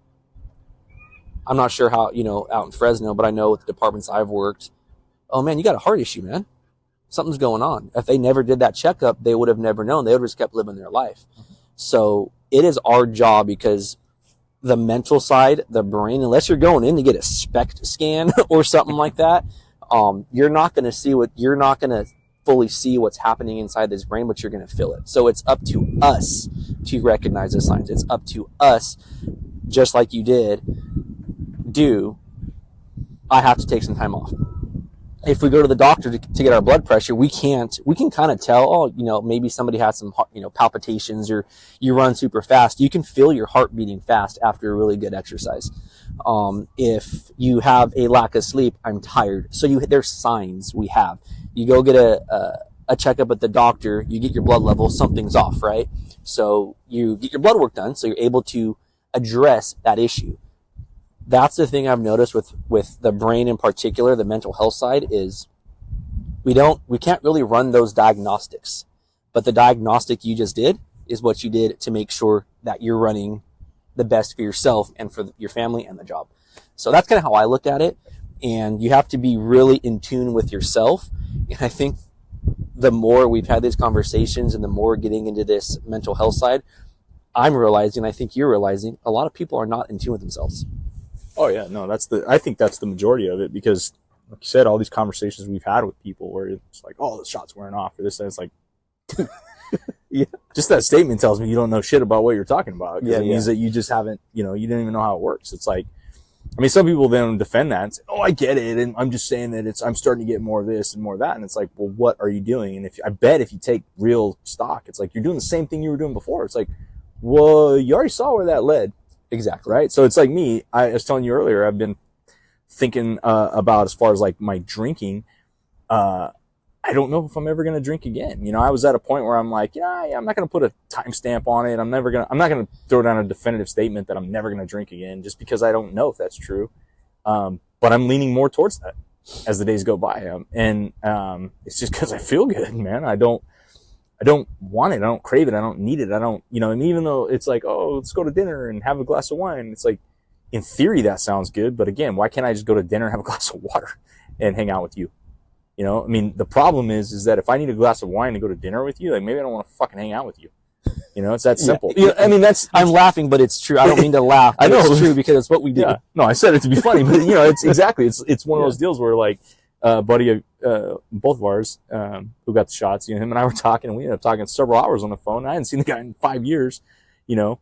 I'm not sure how, you know, out in Fresno, but I know with the departments I've worked, oh man, you got a heart issue, man. Something's going on. If they never did that checkup, they would have never known. They would have just kept living their life. So it is our job, because the mental side, the brain, unless you're going in to get a SPECT scan or something like that, you're not going to fully see what's happening inside this brain, but you're going to feel it. So it's up to us to recognize the signs. It's up to us, just like you did, I have to take some time off. If we go to the doctor to get our blood pressure, we can kind of tell, oh, you know, maybe somebody has some, you know, palpitations, or you run super fast. You can feel your heart beating fast after a really good exercise. If you have a lack of sleep, I'm tired. So there's signs we have. You go get a checkup at the doctor, you get your blood level, something's off, right? So you get your blood work done, so you're able to address that issue. That's the thing I've noticed with the brain in particular, the mental health side, is we can't really run those diagnostics. But the diagnostic you just did is what you did to make sure that you're running the best for yourself and for your family and the job. So that's kind of how I looked at it. And you have to be really in tune with yourself. And I think the more we've had these conversations and the more getting into this mental health side, I'm realizing, I think you're realizing, a lot of people are not in tune with themselves. Oh yeah, no, I think that's the majority of it, because like you said, all these conversations we've had with people where it's like, oh, the shot's wearing off or this, and it's like, yeah, just that statement tells me you don't know shit about what you're talking about. Yeah, it means that you just haven't, you know, you didn't even know how it works. It's like, I mean, some people then defend that and say, oh, I get it, and I'm just saying that I'm starting to get more of this and more of that, and it's like, well, what are you doing? And I bet if you take real stock, it's like you're doing the same thing you were doing before. It's like, well, you already saw where that led. Exactly. Right. So it's like me, I was telling you earlier, I've been thinking, about as far as like my drinking, I don't know if I'm ever going to drink again. You know, I was at a point where I'm like, yeah, I'm not going to put a timestamp on it. I'm not going to throw down a definitive statement that I'm never going to drink again, just because I don't know if that's true. But I'm leaning more towards that as the days go by. It's just because I feel good, man. I don't want it. I don't crave it. I don't need it. I don't, you know, and even though it's like, oh, let's go to dinner and have a glass of wine. It's like, in theory, that sounds good. But again, why can't I just go to dinner and have a glass of water and hang out with you? You know, I mean, the problem is that if I need a glass of wine to go to dinner with you, like maybe I don't want to fucking hang out with you. You know, it's that simple. Yeah. I mean, I'm laughing, but it's true. I don't mean to laugh. I know it's true, because it's what we do. Yeah. No, I said it to be funny, but you know, it's exactly, it's one of those deals where like, buddy, both of ours, who got the shots, you know, him and I were talking, and we ended up talking several hours on the phone. I hadn't seen the guy in 5 years, you know,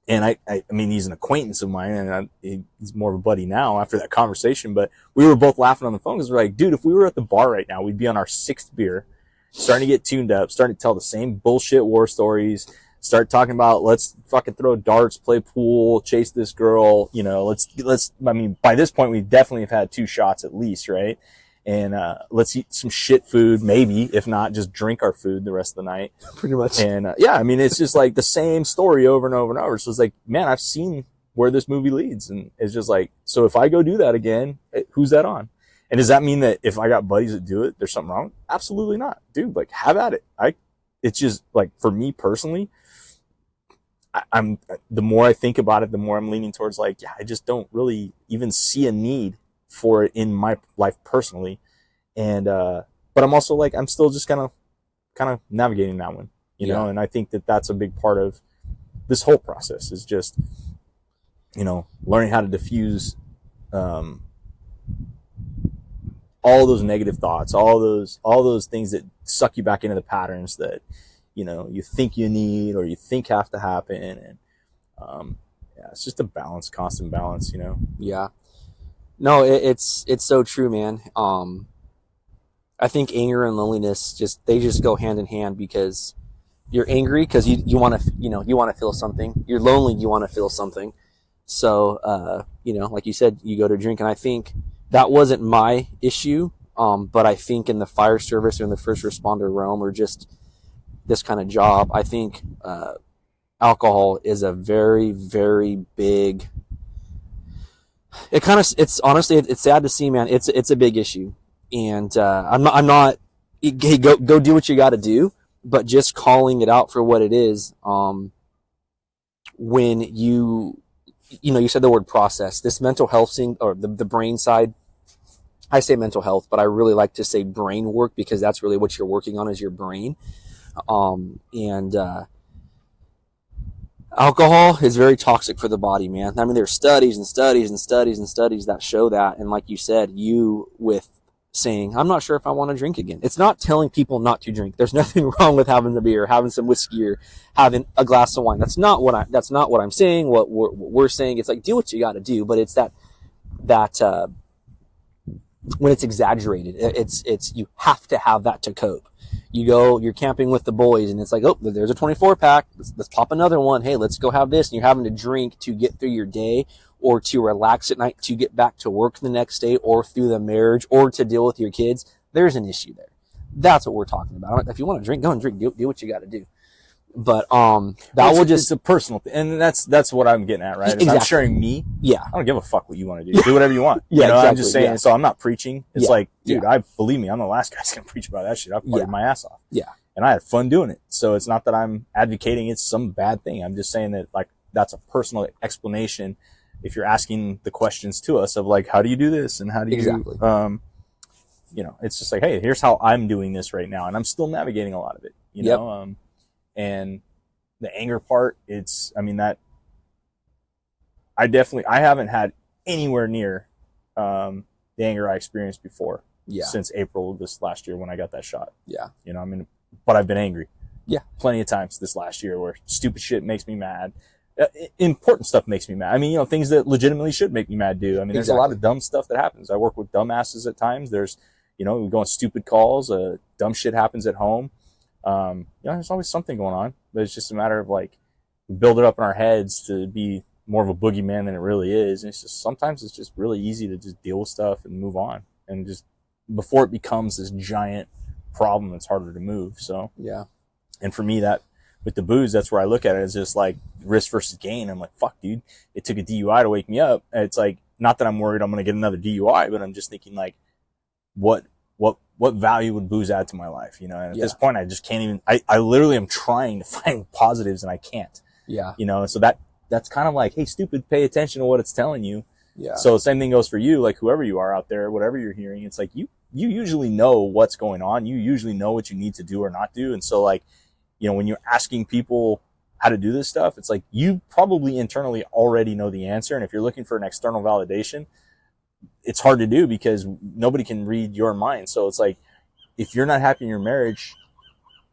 and I mean, he's an acquaintance of mine, and he's more of a buddy now after that conversation, but we were both laughing on the phone because we're like, dude, if we were at the bar right now, we'd be on our 6th beer, starting to get tuned up, starting to tell the same bullshit war stories, start talking about, let's fucking throw darts, play pool, chase this girl, you know, I mean, by this point, we definitely have had 2 shots at least, right? And, let's eat some shit food, maybe, if not, just drink our food the rest of the night. Pretty much. And, yeah, I mean, it's just like the same story over and over and over. So it's like, man, I've seen where this movie leads. And it's just like, so if I go do that again, who's that on? And does that mean that if I got buddies that do it, there's something wrong? Absolutely not. Dude, like, have at it. It's just like, for me personally, the more I think about it, the more I'm leaning towards like, yeah, I just don't really even see a need for it in my life personally. And, but I'm also like, I'm still just kind of navigating that one, you know? And I think that that's a big part of this whole process is just, you know, learning how to diffuse, all those negative thoughts, all those things that suck you back into the patterns that, you know, you think you need or you think have to happen. And, yeah, it's just a balance, constant balance, you know? Yeah. No, it's so true, man. I think anger and loneliness they just go hand in hand, because you're angry because you want to, you know, you want to feel something. You're lonely, you want to feel something. So, you know, like you said, you go to drink, and I think that wasn't my issue. But I think in the fire service or in the first responder realm, or just this kind of job, I think, alcohol is a very, very big, it's honestly, it's sad to see, man. It's a big issue. And, I'm not, hey, go do what you got to do, but just calling it out for what it is. When you know, you said the word process, this mental health thing, or the brain side. I say mental health, but I really like to say brain work, because that's really what you're working on, is your brain. Alcohol is very toxic for the body, man. I mean, there's studies and studies and studies and studies that show that. And like you said, you with saying, I'm not sure if I want to drink again. It's not telling people not to drink. There's nothing wrong with having a beer, having some whiskey, or having a glass of wine. That's not what I'm saying. What we're saying, it's like, do what you got to do, but it's that when it's exaggerated, it's you have to have that to cope. You're camping with the boys, and it's like, oh, there's a 24 pack. Let's pop another one. Hey, let's go have this. And you're having to drink to get through your day, or to relax at night, to get back to work the next day, or through the marriage, or to deal with your kids. There's an issue there. That's what we're talking about. If you want to drink, go and drink. Do what you got to do. But it's a personal thing, and that's what I'm getting at, right? Exactly. I'm sharing me. Yeah, I don't give a fuck what you want to do. Do whatever you want. Yeah, you know, exactly. I'm just saying. Yeah. So I'm not preaching. It's like, dude, Yeah. believe me, I'm the last guy that's gonna preach about that shit. I partied my ass off. Yeah, and I had fun doing it. So it's not that I'm advocating it's some bad thing. I'm just saying that, like, that's a personal explanation. If you're asking the questions to us of like, how do you do this, and how do you, exactly. You know, it's just like, hey, here's how I'm doing this right now, and I'm still navigating a lot of it. You know, and the anger part, I haven't had anywhere near the anger I experienced before. Yeah. Since April of this last year when I got that shot. Yeah. You know, but I've been angry. Yeah. Plenty of times this last year where stupid shit makes me mad. Important stuff makes me mad. I mean, you know, things that legitimately should make me mad do. I mean, there's a lot of dumb stuff that happens. I work with dumbasses at times. There's, you know, we go on stupid calls. Dumb shit happens at home. You know, there's always something going on, but it's just a matter of like, we build it up in our heads to be more of a boogeyman than it really is. And sometimes it's just really easy to just deal with stuff and move on, and just before it becomes this giant problem that's harder to move. So, yeah. And for me, that with the booze, that's where I look at it as just like risk versus gain. I'm like, fuck, dude, it took a DUI to wake me up. And it's like, not that I'm worried I'm going to get another DUI, but I'm just thinking like, what value would booze add to my life? You know, and at this point, I just can't even, I literally am trying to find positives and I can't. Yeah. You know, so that's kind of like, hey, stupid, pay attention to what it's telling you. Yeah. So the same thing goes for you, like whoever you are out there, whatever you're hearing, it's like you usually know what's going on. You usually know what you need to do or not do. And so like, you know, when you're asking people how to do this stuff, it's like you probably internally already know the answer. And if you're looking for an external validation, it's hard to do because nobody can read your mind. So it's like, if you're not happy in your marriage,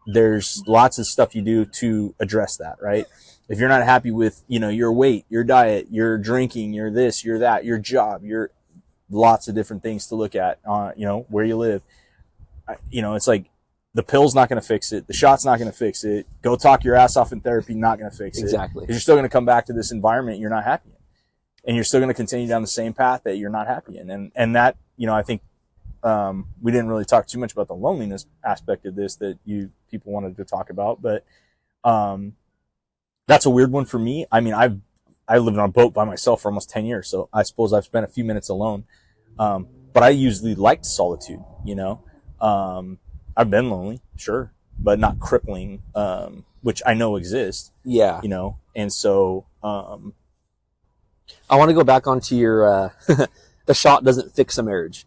there's lots of stuff you do to address that, right? If you're not happy with, you know, your weight, your diet, your drinking, your this, your that, your job, your lots of different things to look at, you know, where you live. You know, it's like the pill's not going to fix it. The shot's not going to fix it. Go talk your ass off in therapy, not going to fix it. Exactly. You're still going to come back to this environment you're not happy in. And you're still going to continue down the same path that you're not happy in. And that, you know, I think, we didn't really talk too much about the loneliness aspect of this that people wanted to talk about, but, that's a weird one for me. I mean, I lived on a boat by myself for almost 10 years. So I suppose I've spent a few minutes alone. But I usually liked solitude, you know? I've been lonely, sure, but not crippling, which I know exists. Yeah. You know? And so, I want to go back onto your, the shot doesn't fix a marriage.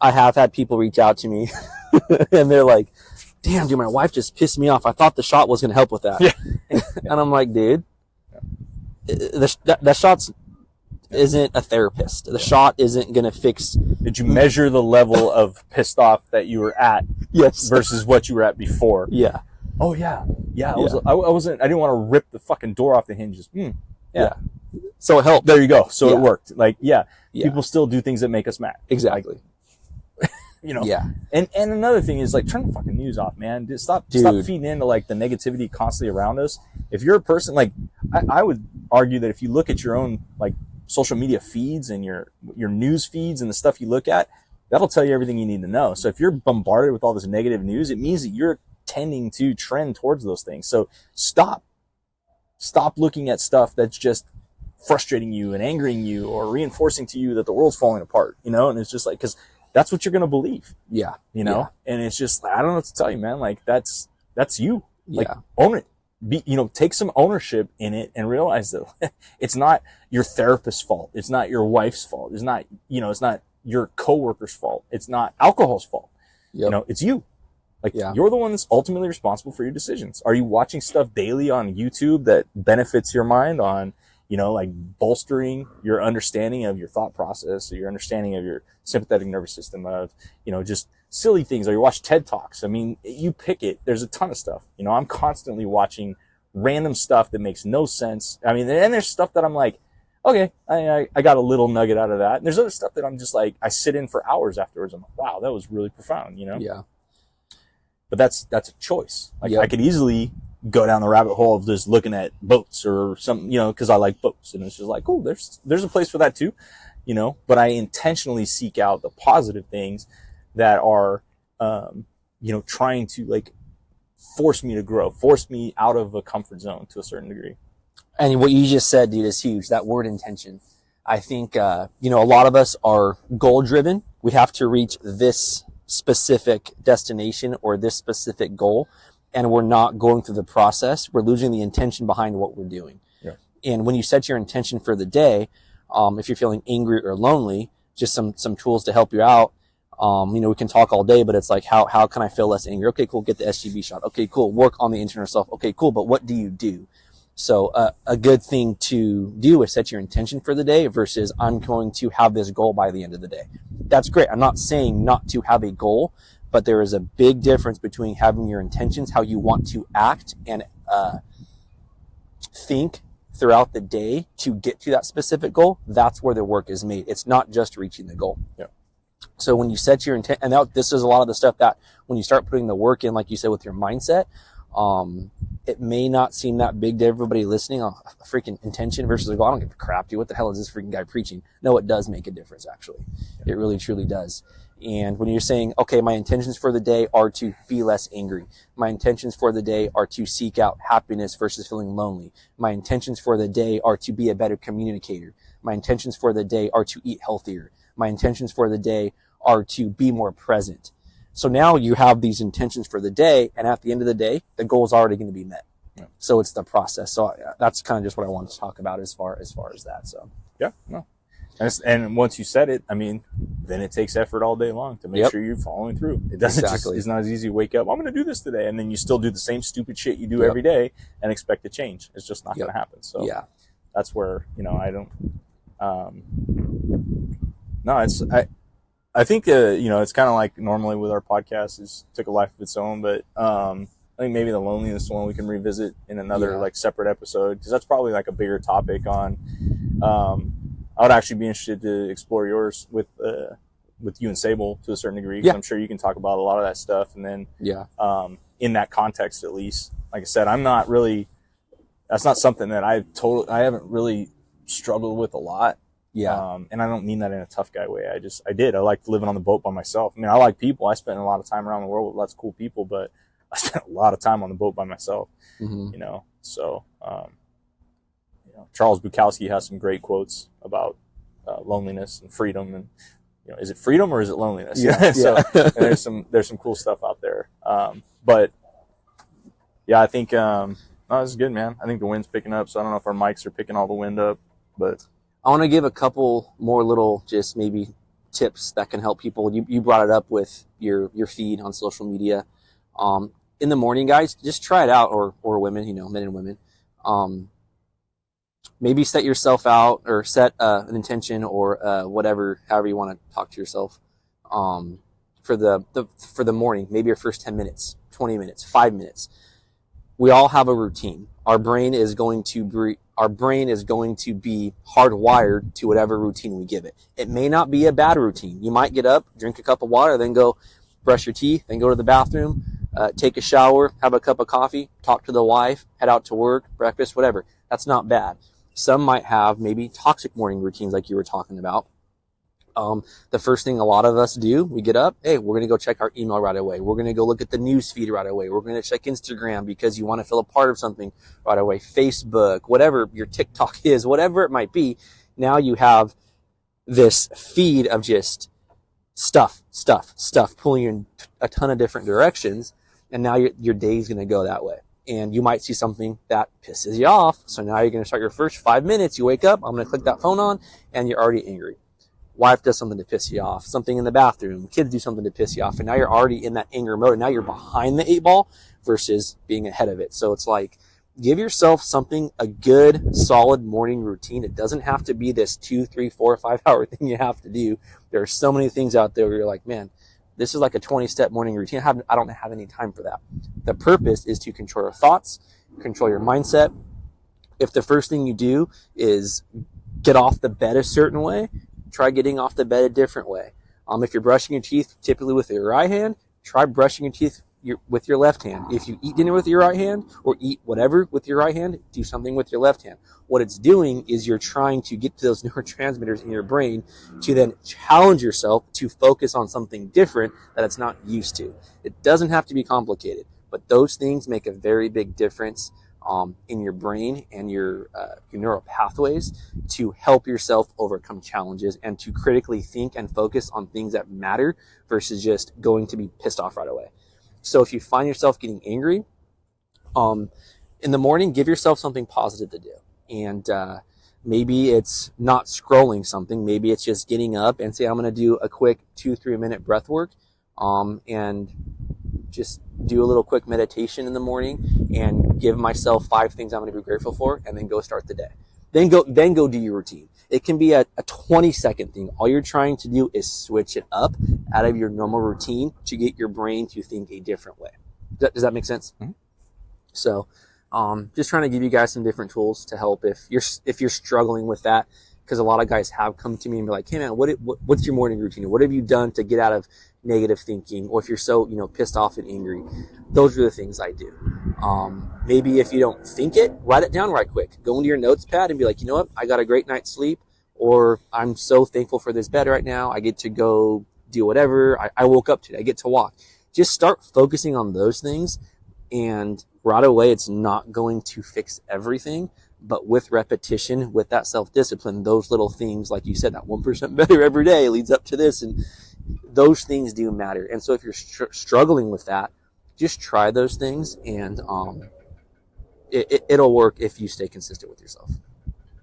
I have had people reach out to me and they're like, damn, dude, my wife just pissed me off. I thought the shot was going to help with that. Yeah. And I'm like, dude, that shot's isn't a therapist. The shot isn't going to fix. Did you measure the level of pissed off that you were at Yes. versus what you were at before? Yeah. Oh yeah. Yeah. I didn't want to rip the fucking door off the hinges. Yeah. So it helped. There you go. So Yeah. it worked. Like, Yeah. people still do things that make us mad. Exactly. You know? Yeah. And another thing is, like, turn the fucking news off, man. Just stop feeding into, like, the negativity constantly around us. If you're a person, like, I would argue that if you look at your own, like, social media feeds and your news feeds and the stuff you look at, that'll tell you everything you need to know. So if you're bombarded with all this negative news, it means that you're tending to trend towards those things. So stop looking at stuff that's just frustrating you and angering you or reinforcing to you that the world's falling apart, you know? And it's just like, because that's what you're going to believe. Yeah. You know? Yeah. And it's just, I don't know what to tell you, man. Like, that's you. Like, Yeah. own it. Take some ownership in it and realize that it's not your therapist's fault. It's not your wife's fault. It's not, it's not your coworker's fault. It's not alcohol's fault. Yep. It's you. Like, Yeah. you're the one that's ultimately responsible for your decisions. Are you watching stuff daily on YouTube that benefits your mind on, like bolstering your understanding of your thought process, or your understanding of your sympathetic nervous system, of, just silly things? Or you watch TED Talks. I mean, you pick it. There's a ton of stuff. I'm constantly watching random stuff that makes no sense. I mean, and there's stuff that I'm like, okay, I got a little nugget out of that. And there's other stuff that I'm just like, I sit in for hours afterwards. I'm like, wow, that was really profound, Yeah. But that's a choice. Like, Yep. I could easily go down the rabbit hole of just looking at boats or something, because I like boats. And it's just like, oh, there's a place for that too, but I intentionally seek out the positive things that are, trying to, like, force me to grow, force me out of a comfort zone to a certain degree. And what you just said, dude, is huge. That word intention. I think, a lot of us are goal driven. We have to reach this specific destination or this specific goal, and we're not going through the process. We're losing the intention behind what we're doing. Yeah. And when you set your intention for the day, if you're feeling angry or lonely, just some tools to help you out. We can talk all day, but it's like, how can I feel less angry? Okay, cool. Get the SGB shot. Okay, cool. Work on the internal self. Okay, cool. But what do you do? So a good thing to do is set your intention for the day versus I'm going to have this goal by the end of the day. That's great. I'm not saying not to have a goal, but there is a big difference between having your intentions, how you want to act and think throughout the day to get to that specific goal. That's where the work is made. It's not just reaching the goal. Yeah. So when you set your intent, and this is a lot of the stuff that when you start putting the work in, like you said, with your mindset, it may not seem that big to everybody listening. A freaking intention versus a goal. I don't give a crap, dude. What the hell is this freaking guy preaching? No, it does make a difference, actually. It really, truly does. And when you're saying, okay, my intentions for the day are to be less angry. My intentions for the day are to seek out happiness versus feeling lonely. My intentions for the day are to be a better communicator. My intentions for the day are to eat healthier. My intentions for the day are to be more present. So now you have these intentions for the day, and at the end of the day, the goal is already going to be met. Yeah. So it's the process. So that's kind of just what I wanted to talk about as far as that. So yeah, no. And once you set it, I mean, then it takes effort all day long to make sure you're following through. It doesn't it's not as easy to wake up, I'm going to do this today, and then you still do the same stupid shit you do every day and expect to change. It's just not going to happen. So that's where, I don't, no, I think, it's kind of like normally with our podcast is took a life of its own, but, I think maybe the loneliness one we can revisit in another like separate episode, because that's probably like a bigger topic on, I would actually be interested to explore yours with you and Sable to a certain degree, because I'm sure you can talk about a lot of that stuff. And then, in that context, at least, like I said, that's not something that I haven't really struggled with a lot. Yeah. And I don't mean that in a tough guy way. I liked living on the boat by myself. I mean, I like people. I spent a lot of time around the world with lots of cool people, but I spent a lot of time on the boat by myself, so, Charles Bukowski has some great quotes about, loneliness and freedom, and, is it freedom or is it loneliness? So and there's some cool stuff out there. But yeah, I think, no, this is good, man. I think the wind's picking up, so I don't know if our mics are picking all the wind up, but I want to give a couple more little, just maybe tips that can help people. You brought it up with your feed on social media. In the morning, guys, just try it out, or women, men and women. Maybe set yourself out, or set an intention, or whatever, however you want to talk to yourself, for the morning. Maybe your first 10 minutes, 20 minutes, 5 minutes. We all have a routine. Our brain is going to be hardwired to whatever routine we give it. It may not be a bad routine. You might get up, drink a cup of water, then go brush your teeth, then go to the bathroom, take a shower, have a cup of coffee, talk to the wife, head out to work, breakfast, whatever. That's not bad. Some might have maybe toxic morning routines like you were talking about. The first thing a lot of us do, we get up, hey, we're going to go check our email right away. We're going to go look at the news feed right away. We're going to check Instagram because you want to feel a part of something right away. Facebook, whatever your TikTok is, whatever it might be. Now you have this feed of just stuff, pulling you in a ton of different directions. And now your day's going to go that way. And you might see something that pisses you off. So now you're going to start your first 5 minutes. You wake up, I'm going to click that phone on, and you're already angry. Wife does something to piss you off, something in the bathroom, kids do something to piss you off, and now you're already in that anger mode, and now you're behind the 8 ball versus being ahead of it. So it's like, give yourself a good, solid morning routine. It doesn't have to be this 2, 3, 4, 5 hour thing you have to do. There are so many things out there where you're like, man, this is like a 20-step morning routine. I don't have any time for that. The purpose is to control your thoughts, control your mindset. If the first thing you do is get off the bed a certain way, try getting off the bed a different way. If you're brushing your teeth typically with your right hand, try brushing your teeth with your left hand. If you eat dinner with your right hand, or eat whatever with your right hand, do something with your left hand. What it's doing is you're trying to get to those neurotransmitters in your brain to then challenge yourself to focus on something different that it's not used to. It doesn't have to be complicated, but those things make a very big difference in your brain and your neural pathways to help yourself overcome challenges and to critically think and focus on things that matter versus just going to be pissed off right away. So if you find yourself getting angry, in the morning, give yourself something positive to do. And maybe it's not scrolling something. Maybe it's just getting up and say, I'm going to do a quick 2-3 minute breath work, and just do a little quick meditation in the morning and give myself 5 things I'm going to be grateful for, and then go start the day. Then go do your routine. It can be a 20-second thing. All you're trying to do is switch it up out of your normal routine to get your brain to think a different way. Does that make sense? Mm-hmm. So, just trying to give you guys some different tools to help if you're struggling with that, because a lot of guys have come to me and be like, hey man, what's your morning routine? What have you done to get out of negative thinking? Or if you're so, pissed off and angry, those are the things I do. Maybe if you don't think it, write it down right quick. Go into your notes pad and be like, you know what? I got a great night's sleep, or I'm so thankful for this bed right now. I get to go do whatever. I woke up today. I get to walk. Just start focusing on those things, and right away, it's not going to fix everything. But with repetition, with that self-discipline, those little things, like you said, that 1% better every day leads up to this. And those things do matter. And so if you're struggling with that, just try those things, and it'll work if you stay consistent with yourself.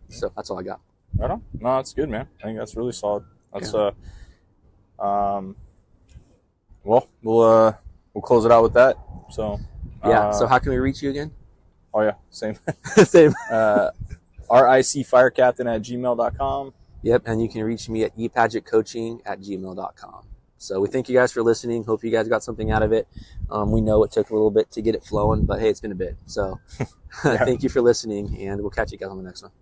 So that's all I got. Right on. No, that's good, man. I think that's really solid. That's well, we'll close it out with that. So yeah. So how can we reach you again? Oh yeah, same. Same. ricfirecaptain@gmail.com. Yep, and you can reach me at epadgettcoaching@gmail.com. So we thank you guys for listening. Hope you guys got something out of it. We know it took a little bit to get it flowing, but hey, it's been a bit. So thank you for listening, and we'll catch you guys on the next one.